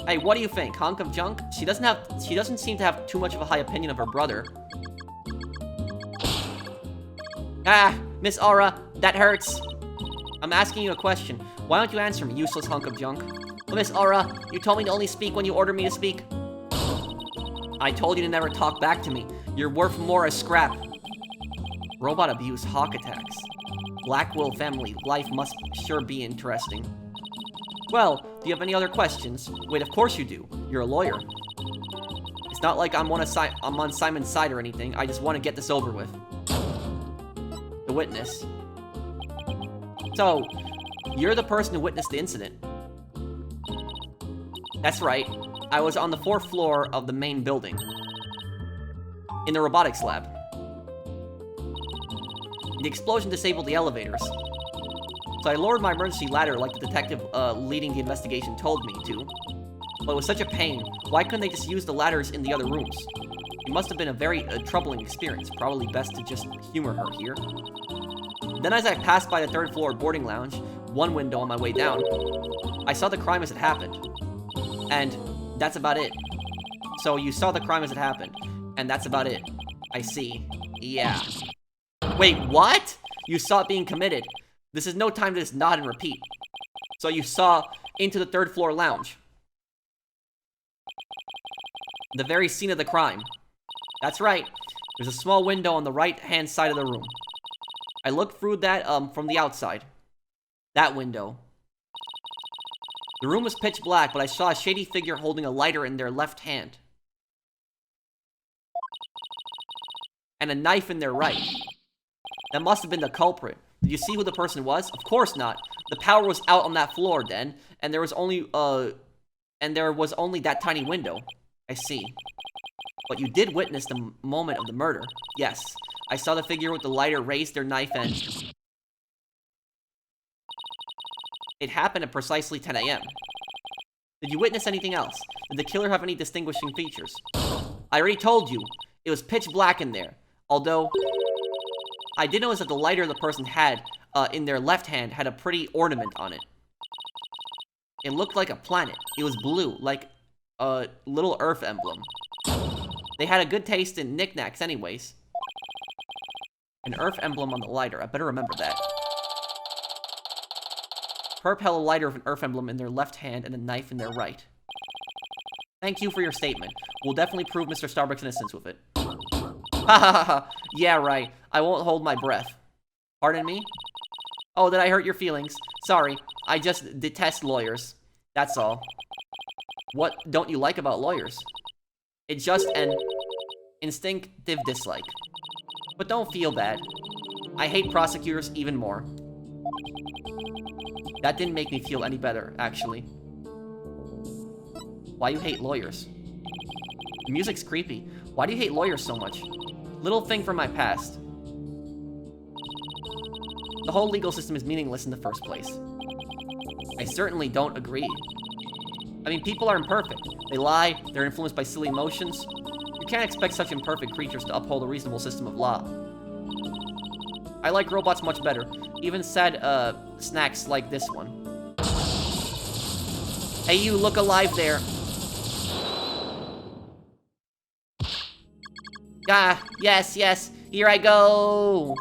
Hey, what do you think? Hunk of junk? She doesn't seem to have too much of a high opinion of her brother. Ah, Miss Aura, that hurts. I'm asking you a question. Why don't you answer me, useless hunk of junk? Miss Aura, you told me to only speak when you ordered me to speak. I told you to never talk back to me. You're worth more as scrap. Robot abuse, hawk attacks. Blackwell family, life must sure be interesting. Well, do you have any other questions? Wait, of course you do. You're a lawyer. It's not like I'm on Simon's side or anything. I just want to get this over with. The witness. So, you're the person who witnessed the incident. That's right. I was on the 4th floor of the main building. In the robotics lab. The explosion disabled the elevators. So I lowered my emergency ladder like the detective leading the investigation told me to. But it was such a pain. Why couldn't they just use the ladders in the other rooms? It must have been a very troubling experience. Probably best to just humor her here. Then as I passed by the 3rd floor boarding lounge, one window on my way down, I saw the crime as it happened. And that's about it. So you saw the crime as it happened. And that's about it. I see. Yeah. Wait, what? You saw it being committed. This is no time to just nod and repeat. So you saw into the 3rd floor lounge. The very scene of the crime. That's right. There's a small window on the right-hand side of the room. I looked through that from the outside. That window. The room was pitch black, but I saw a shady figure holding a lighter in their left hand. And a knife in their right. That must have been the culprit. Did you see who the person was? Of course not. The power was out on that floor then, and there was only that tiny window. I see. But you did witness the moment of the murder. Yes. I saw the figure with the lighter raise their knife and... It happened at precisely 10 a.m. Did you witness anything else? Did the killer have any distinguishing features? I already told you. It was pitch black in there. Although, I did notice that the lighter the person had in their left hand had a pretty ornament on it. It looked like a planet. It was blue, like a little Earth emblem. They had a good taste in knickknacks anyways. An Earth emblem on the lighter. I better remember that. Perp held a lighter with an Earth emblem in their left hand and a knife in their right. Thank you for your statement. We'll definitely prove Mr. Starbuck's innocence with it. Ha ha ha ha. Yeah, right. I won't hold my breath. Pardon me? Oh, did I hurt your feelings? Sorry. I just detest lawyers. That's all. What don't you like about lawyers? It's just an instinctive dislike. But don't feel bad. I hate prosecutors even more. That didn't make me feel any better, actually. Why you hate lawyers? The music's creepy. Why do you hate lawyers so much? Little thing from my past. The whole legal system is meaningless in the first place. I certainly don't agree. I mean, people are imperfect. They lie, they're influenced by silly emotions. You can't expect such imperfect creatures to uphold a reasonable system of law. I like robots much better. Even sad, snacks like this one. Hey, you, look alive there. Ah, yes, yes. Here I go.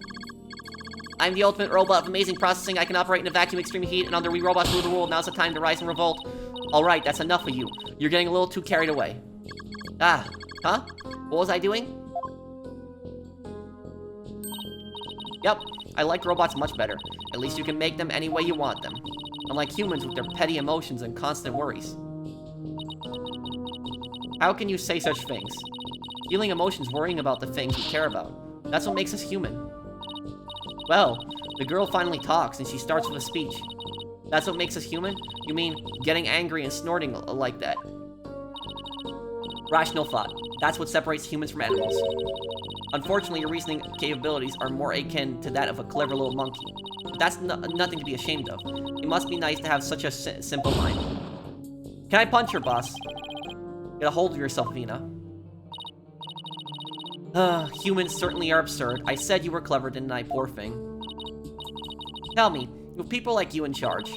I'm the ultimate robot of amazing processing. I can operate in a vacuum, extreme heat, and under we robots rule the world. Now's the time to rise and revolt. Alright, that's enough of you. You're getting a little too carried away. Ah, huh? What was I doing? Yep, I like robots much better. At least you can make them any way you want them. Unlike humans with their petty emotions and constant worries. How can you say such things? Feeling emotions, worrying about the things we care about. That's what makes us human. Well, the girl finally talks and she starts with a speech. That's what makes us human? You mean getting angry and snorting like that? Rational thought. That's what separates humans from animals. Unfortunately, your reasoning capabilities are more akin to that of a clever little monkey. But that's nothing to be ashamed of. It must be nice to have such a simple mind. Can I punch her, boss? Get a hold of yourself, Vina. Humans certainly are absurd. I said you were clever, didn't I, poor thing? Tell me, with people like you in charge,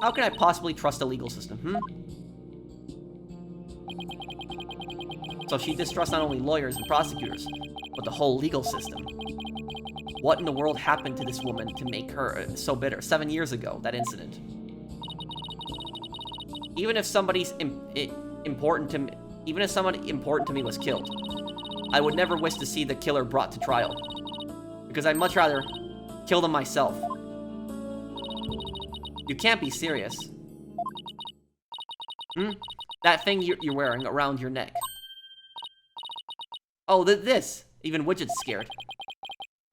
how can I possibly trust the legal system, So she distrusts not only lawyers and prosecutors, but the whole legal system. What in the world happened to this woman to make her so bitter? 7 years ago, that incident. Even if somebody's important to me, even if somebody important to me was killed, I would never wish to see the killer brought to trial. Because I'd much rather kill them myself. You can't be serious. That thing you're wearing around your neck. Oh, this! Even Widget's scared.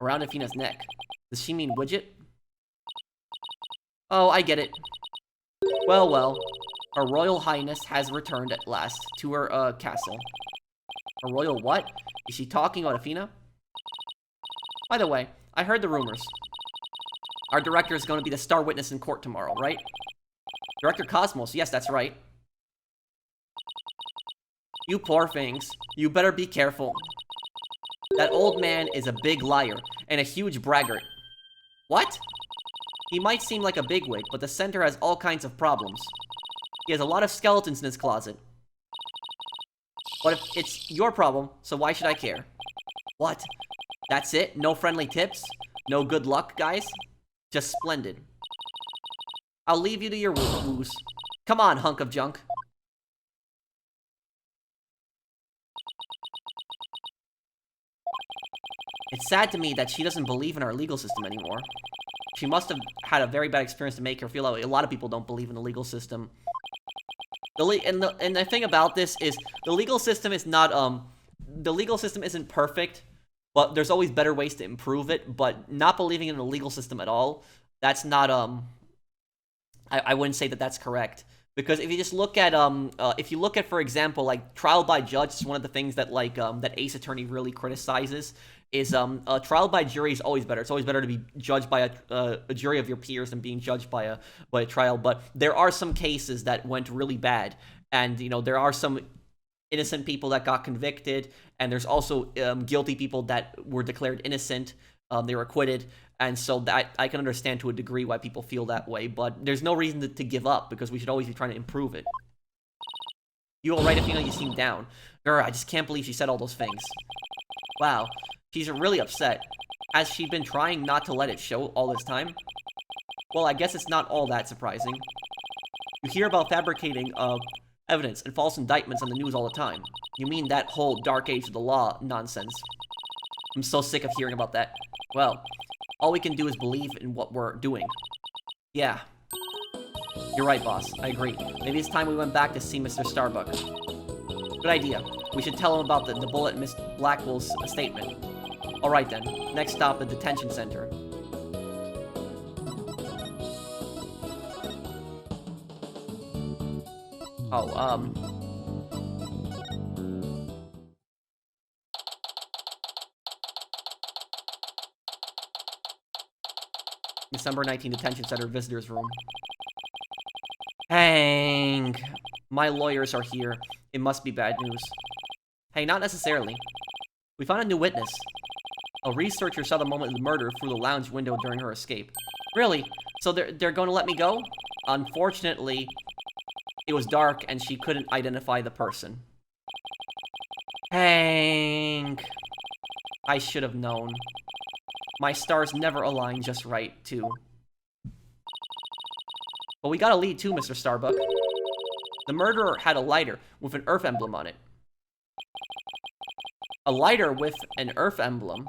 Around Athena's neck. Does she mean Widget? Oh, I get it. Well, well. Her Royal Highness has returned at last to her, castle. A royal what? Is she talking about Athena? By the way, I heard the rumors. Our director is going to be the star witness in court tomorrow, right? Director Cosmos, yes, that's right. You poor things. You better be careful. That old man is a big liar and a huge braggart. What? He might seem like a bigwig, but the center has all kinds of problems. He has a lot of skeletons in his closet. But if it's your problem, so why should I care? What? That's it? No friendly tips? No good luck, guys? Just splendid. I'll leave you to your woos. Come on, hunk of junk. It's sad to me that she doesn't believe in our legal system anymore. She must have had a very bad experience to make her feel like a lot of people don't believe in the legal system. And the thing about this is the legal system is not the legal system isn't perfect, but there's always better ways to improve it. But not believing in the legal system at all, that's not I wouldn't say that that's correct. Because if you just look at for example, like trial by judge is one of the things that that Ace Attorney really criticizes. Is a trial by jury is always better. It's always better to be judged by a jury of your peers than being judged by a trial. But there are some cases that went really bad, and there are some innocent people that got convicted, and there's also guilty people that were declared innocent. They were acquitted, and so that I can understand to a degree why people feel that way. But there's no reason to give up, because we should always be trying to improve it. You all right, Athena? You seem down. Grr, I just can't believe she said all those things. Wow. She's really upset. Has she been trying not to let it show all this time? Well, I guess it's not all that surprising. You hear about fabricating evidence and false indictments on the news all the time. You mean that whole dark age of the law nonsense? I'm so sick of hearing about that. Well, all we can do is believe in what we're doing. Yeah. You're right, boss. I agree. Maybe it's time we went back to see Mr. Starbuck. Good idea. We should tell him about the bullet in Miss Blackwell's statement. Alright then, next stop, the detention center. Oh, December 19, detention center, visitor's room. Hank! My lawyers are here. It must be bad news. Hey, not necessarily. We found a new witness. A researcher saw the moment of the murder through the lounge window during her escape. Really? So they're going to let me go? Unfortunately, It was dark and she couldn't identify the person. Hank. I should have known. My stars never align just right, too. But we got a lead too, Mr. Starbuck. The murderer had a lighter with an Earth emblem on it. A lighter with an Earth emblem?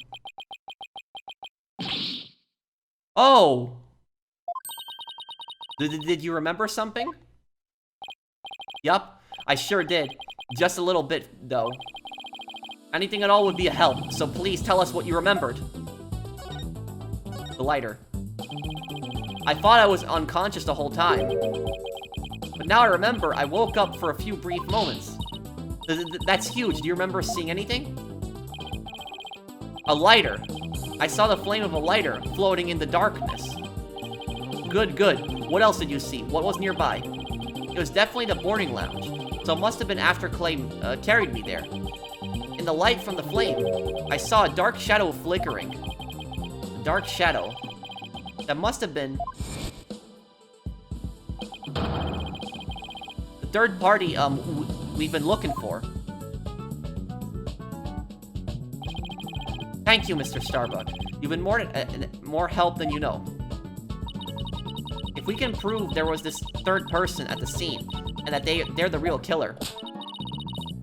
Oh! Did you remember something? Yup, I sure did. Just a little bit, though. Anything at all would be a help, so please tell us what you remembered. The lighter. I thought I was unconscious the whole time. But now I remember I woke up for a few brief moments. That's huge. Do you remember seeing anything? A lighter. I saw the flame of a lighter floating in the darkness. Good. What else did you see? What was nearby? It was definitely the boarding lounge, so it must have been after Clay carried me there. In the light from the flame, I saw a dark shadow flickering. A dark shadow. That must have been the third party we've been looking for. Thank you, Mr. Starbuck. You've been more help than you know. If we can prove there was this third person at the scene, and that they're the real killer,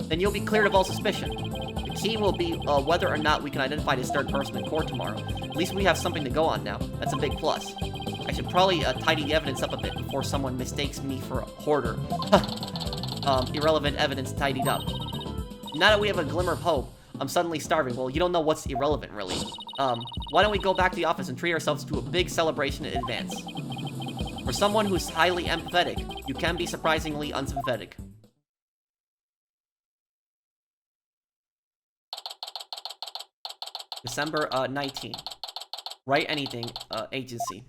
then you'll be cleared of all suspicion. The key will be whether or not we can identify this third person in court tomorrow. At least we have something to go on now. That's a big plus. I should probably tidy the evidence up a bit before someone mistakes me for a hoarder. Irrelevant evidence tidied up. Now that we have a glimmer of hope, I'm suddenly starving. Well, you don't know what's irrelevant, really. Why don't we go back to the office and treat ourselves to a big celebration in advance? For someone who's highly empathetic, you can be surprisingly unsympathetic. December 19. Write anything, agency.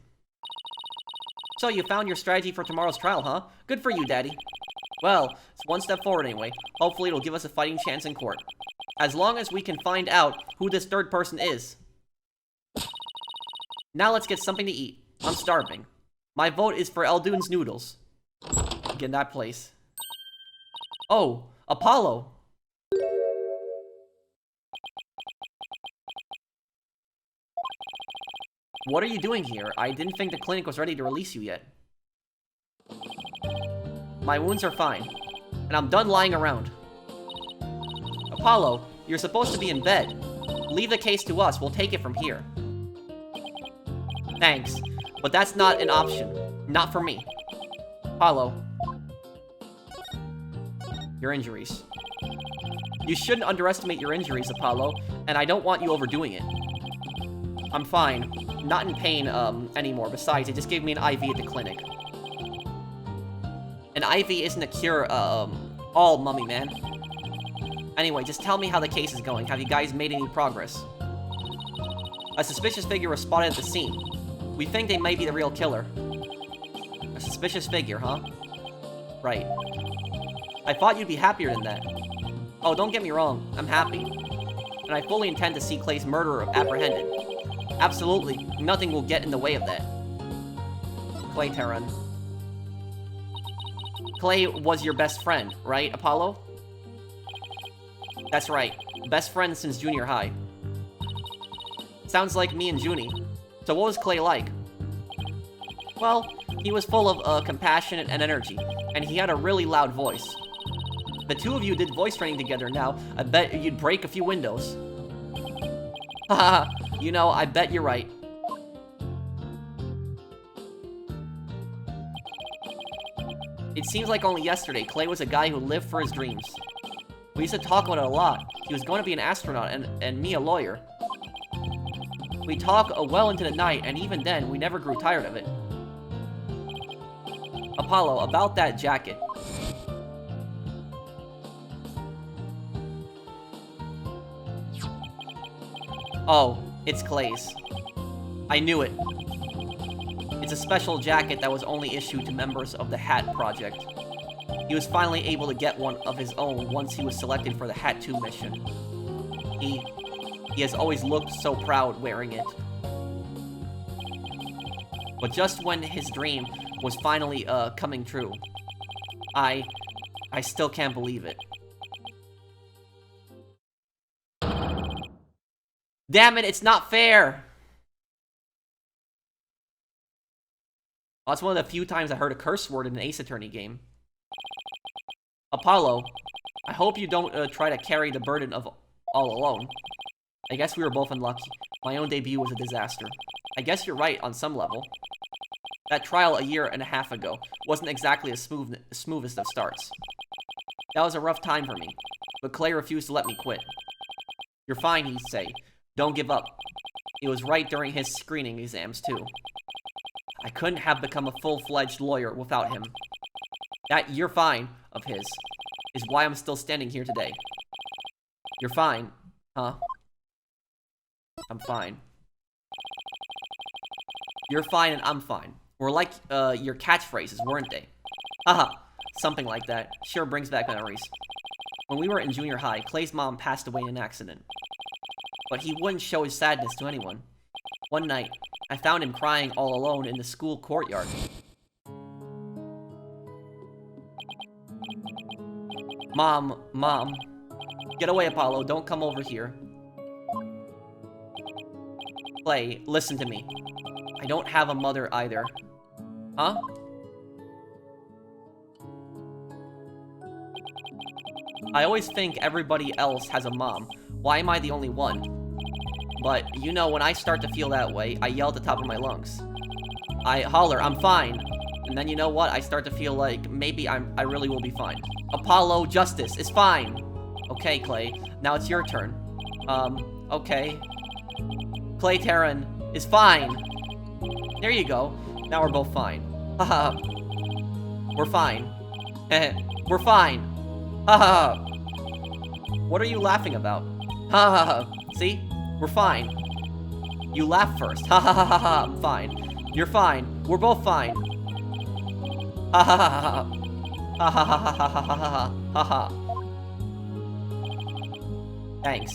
So you found your strategy for tomorrow's trial, huh? Good for you, Daddy. Well, it's one step forward anyway. Hopefully it'll give us a fighting chance in court. As long as we can find out who this third person is. Now let's get something to eat. I'm starving. My vote is for Eldoon's noodles. Get in that place. Oh, Apollo. What are you doing here? I didn't think the clinic was ready to release you yet. My wounds are fine, and I'm done lying around. Apollo, you're supposed to be in bed. Leave the case to us, we'll take it from here. Thanks, but that's not an option. Not for me. Apollo. Your injuries. You shouldn't underestimate your injuries, Apollo, and I don't want you overdoing it. I'm fine. Not in pain, anymore. Besides, they just gave me an IV at the clinic. An IV isn't a cure, all, mummy man. Anyway, just tell me how the case is going. Have you guys made any progress? A suspicious figure was spotted at the scene. We think they might be the real killer. A suspicious figure, huh? Right. I thought you'd be happier than that. Oh, don't get me wrong. I'm happy. And I fully intend to see Clay's murderer apprehended. Absolutely. Nothing will get in the way of that. Clay Terran. Clay was your best friend, right, Apollo? That's right. Best friend since junior high. Sounds like me and Junie. So what was Clay like? Well, he was full of compassion and energy, and he had a really loud voice. The two of you did voice training together now. I bet you'd break a few windows. Haha, you know, I bet you're right. It seems like only yesterday, Clay was a guy who lived for his dreams. We used to talk about it a lot. He was going to be an astronaut, and me a lawyer. We talk well into the night, and even then, we never grew tired of it. Apollo, about that jacket. Oh, it's Clay's. I knew it. It's a special jacket that was only issued to members of the Hat Project. He was finally able to get one of his own once he was selected for the Hat 2 mission. He has always looked so proud wearing it. But just when his dream was finally coming true, I still can't believe it. Damn it, it's not fair! Well, that's one of the few times I heard a curse word in an Ace Attorney game. Apollo, I hope you don't try to carry the burden of all alone. I guess we were both unlucky. My own debut was a disaster. I guess you're right on some level. That trial a year and a half ago wasn't exactly the smoothest of starts. That was a rough time for me, but Clay refused to let me quit. You're fine, he'd say. Don't give up. It was right during his screening exams, too. I couldn't have become a full-fledged lawyer without him. That "you're fine" of his is why I'm still standing here today. You're fine, huh? I'm fine. You're fine and I'm fine. Were like your catchphrases, weren't they? Haha, something like that. Sure brings back memories. When we were in junior high, Clay's mom passed away in an accident. But he wouldn't show his sadness to anyone. One night, I found him crying all alone in the school courtyard. Mom. Get away, Apollo. Don't come over here. Clay, listen to me. I don't have a mother either. Huh? I always think everybody else has a mom. Why am I the only one? But, you know, when I start to feel that way, I yell at the top of my lungs. I holler, I'm fine. And then you know what? I start to feel like maybe I really will be fine. Apollo, justice is fine. Okay, Clay. Now it's your turn. Okay. Clay Terran is fine. There you go. Now we're both fine. Haha. We're fine. We're fine. Haha. What are you laughing about? Haha. See? We're fine. You laugh first. Ha ha ha ha ha. I'm fine. You're fine. We're both fine. Ha ha ha ha. Ha ha ha ha ha ha ha ha ha. Thanks,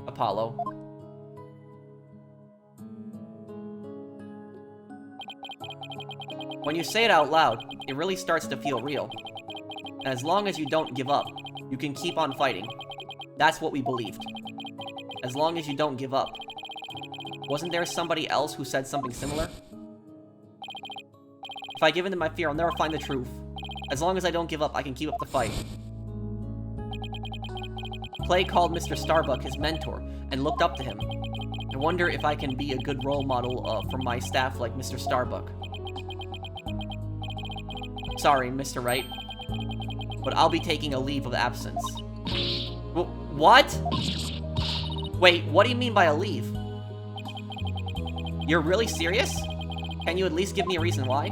Apollo. When you say it out loud, it really starts to feel real. And as long as you don't give up, you can keep on fighting. That's what we believed. As long as you don't give up. Wasn't there somebody else who said something similar? If I give in to my fear, I'll never find the truth. As long as I don't give up, I can keep up the fight. Clay called Mr. Starbuck his mentor and looked up to him. I wonder if I can be a good role model for my staff like Mr. Starbuck. Sorry, Mr. Wright, but I'll be taking a leave of absence. What? Wait, what do you mean by a leave? You're really serious? Can you at least give me a reason why?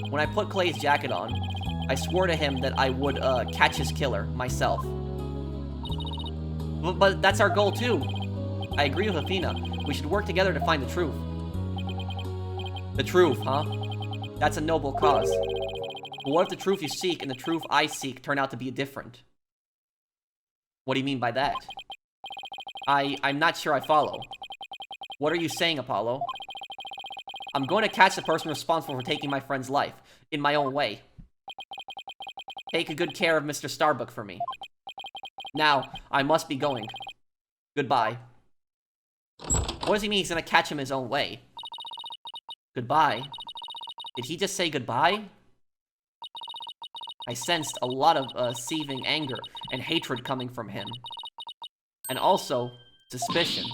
When I put Clay's jacket on, I swore to him that I would catch his killer myself. But that's our goal too. I agree with Athena. We should work together to find the truth. The truth, huh? That's a noble cause. But what if the truth you seek and the truth I seek turn out to be different? What do you mean by that? I'm not sure I follow. What are you saying, Apollo? I'm going to catch the person responsible for taking my friend's life, in my own way. Take good care of Mr. Starbuck for me. Now, I must be going. Goodbye. What does he mean he's going to catch him his own way? Goodbye? Did he just say goodbye? I sensed a lot of seething anger and hatred coming from him. And also, suspicion.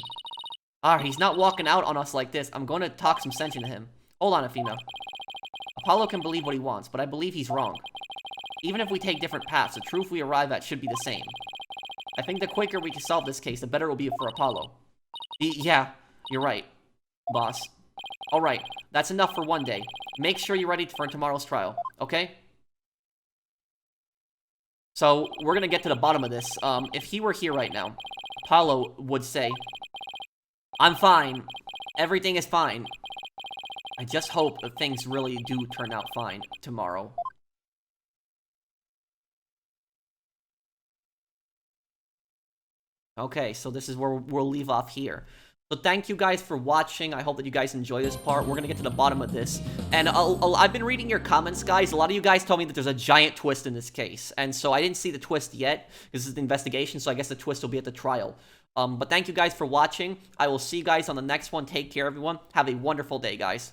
He's not walking out on us like this. I'm going to talk some sense into him. Hold on, Athena. Apollo can believe what he wants, but I believe he's wrong. Even if we take different paths, the truth we arrive at should be the same. I think the quicker we can solve this case, the better it will be for Apollo. Yeah, you're right, boss. Alright, that's enough for one day. Make sure you're ready for tomorrow's trial, okay? So, we're gonna get to the bottom of this. If he were here right now, Apollo would say, I'm fine. Everything is fine. I just hope that things really do turn out fine tomorrow. Okay, so this is where we'll leave off here. So thank you guys for watching. I hope that you guys enjoy this part. We're gonna get to the bottom of this. And I've been reading your comments, guys. A lot of you guys told me that there's a giant twist in this case. And so I didn't see the twist yet. This is the investigation, so I guess the twist will be at the trial. But thank you guys for watching. I will see you guys on the next one. Take care, everyone. Have a wonderful day, guys.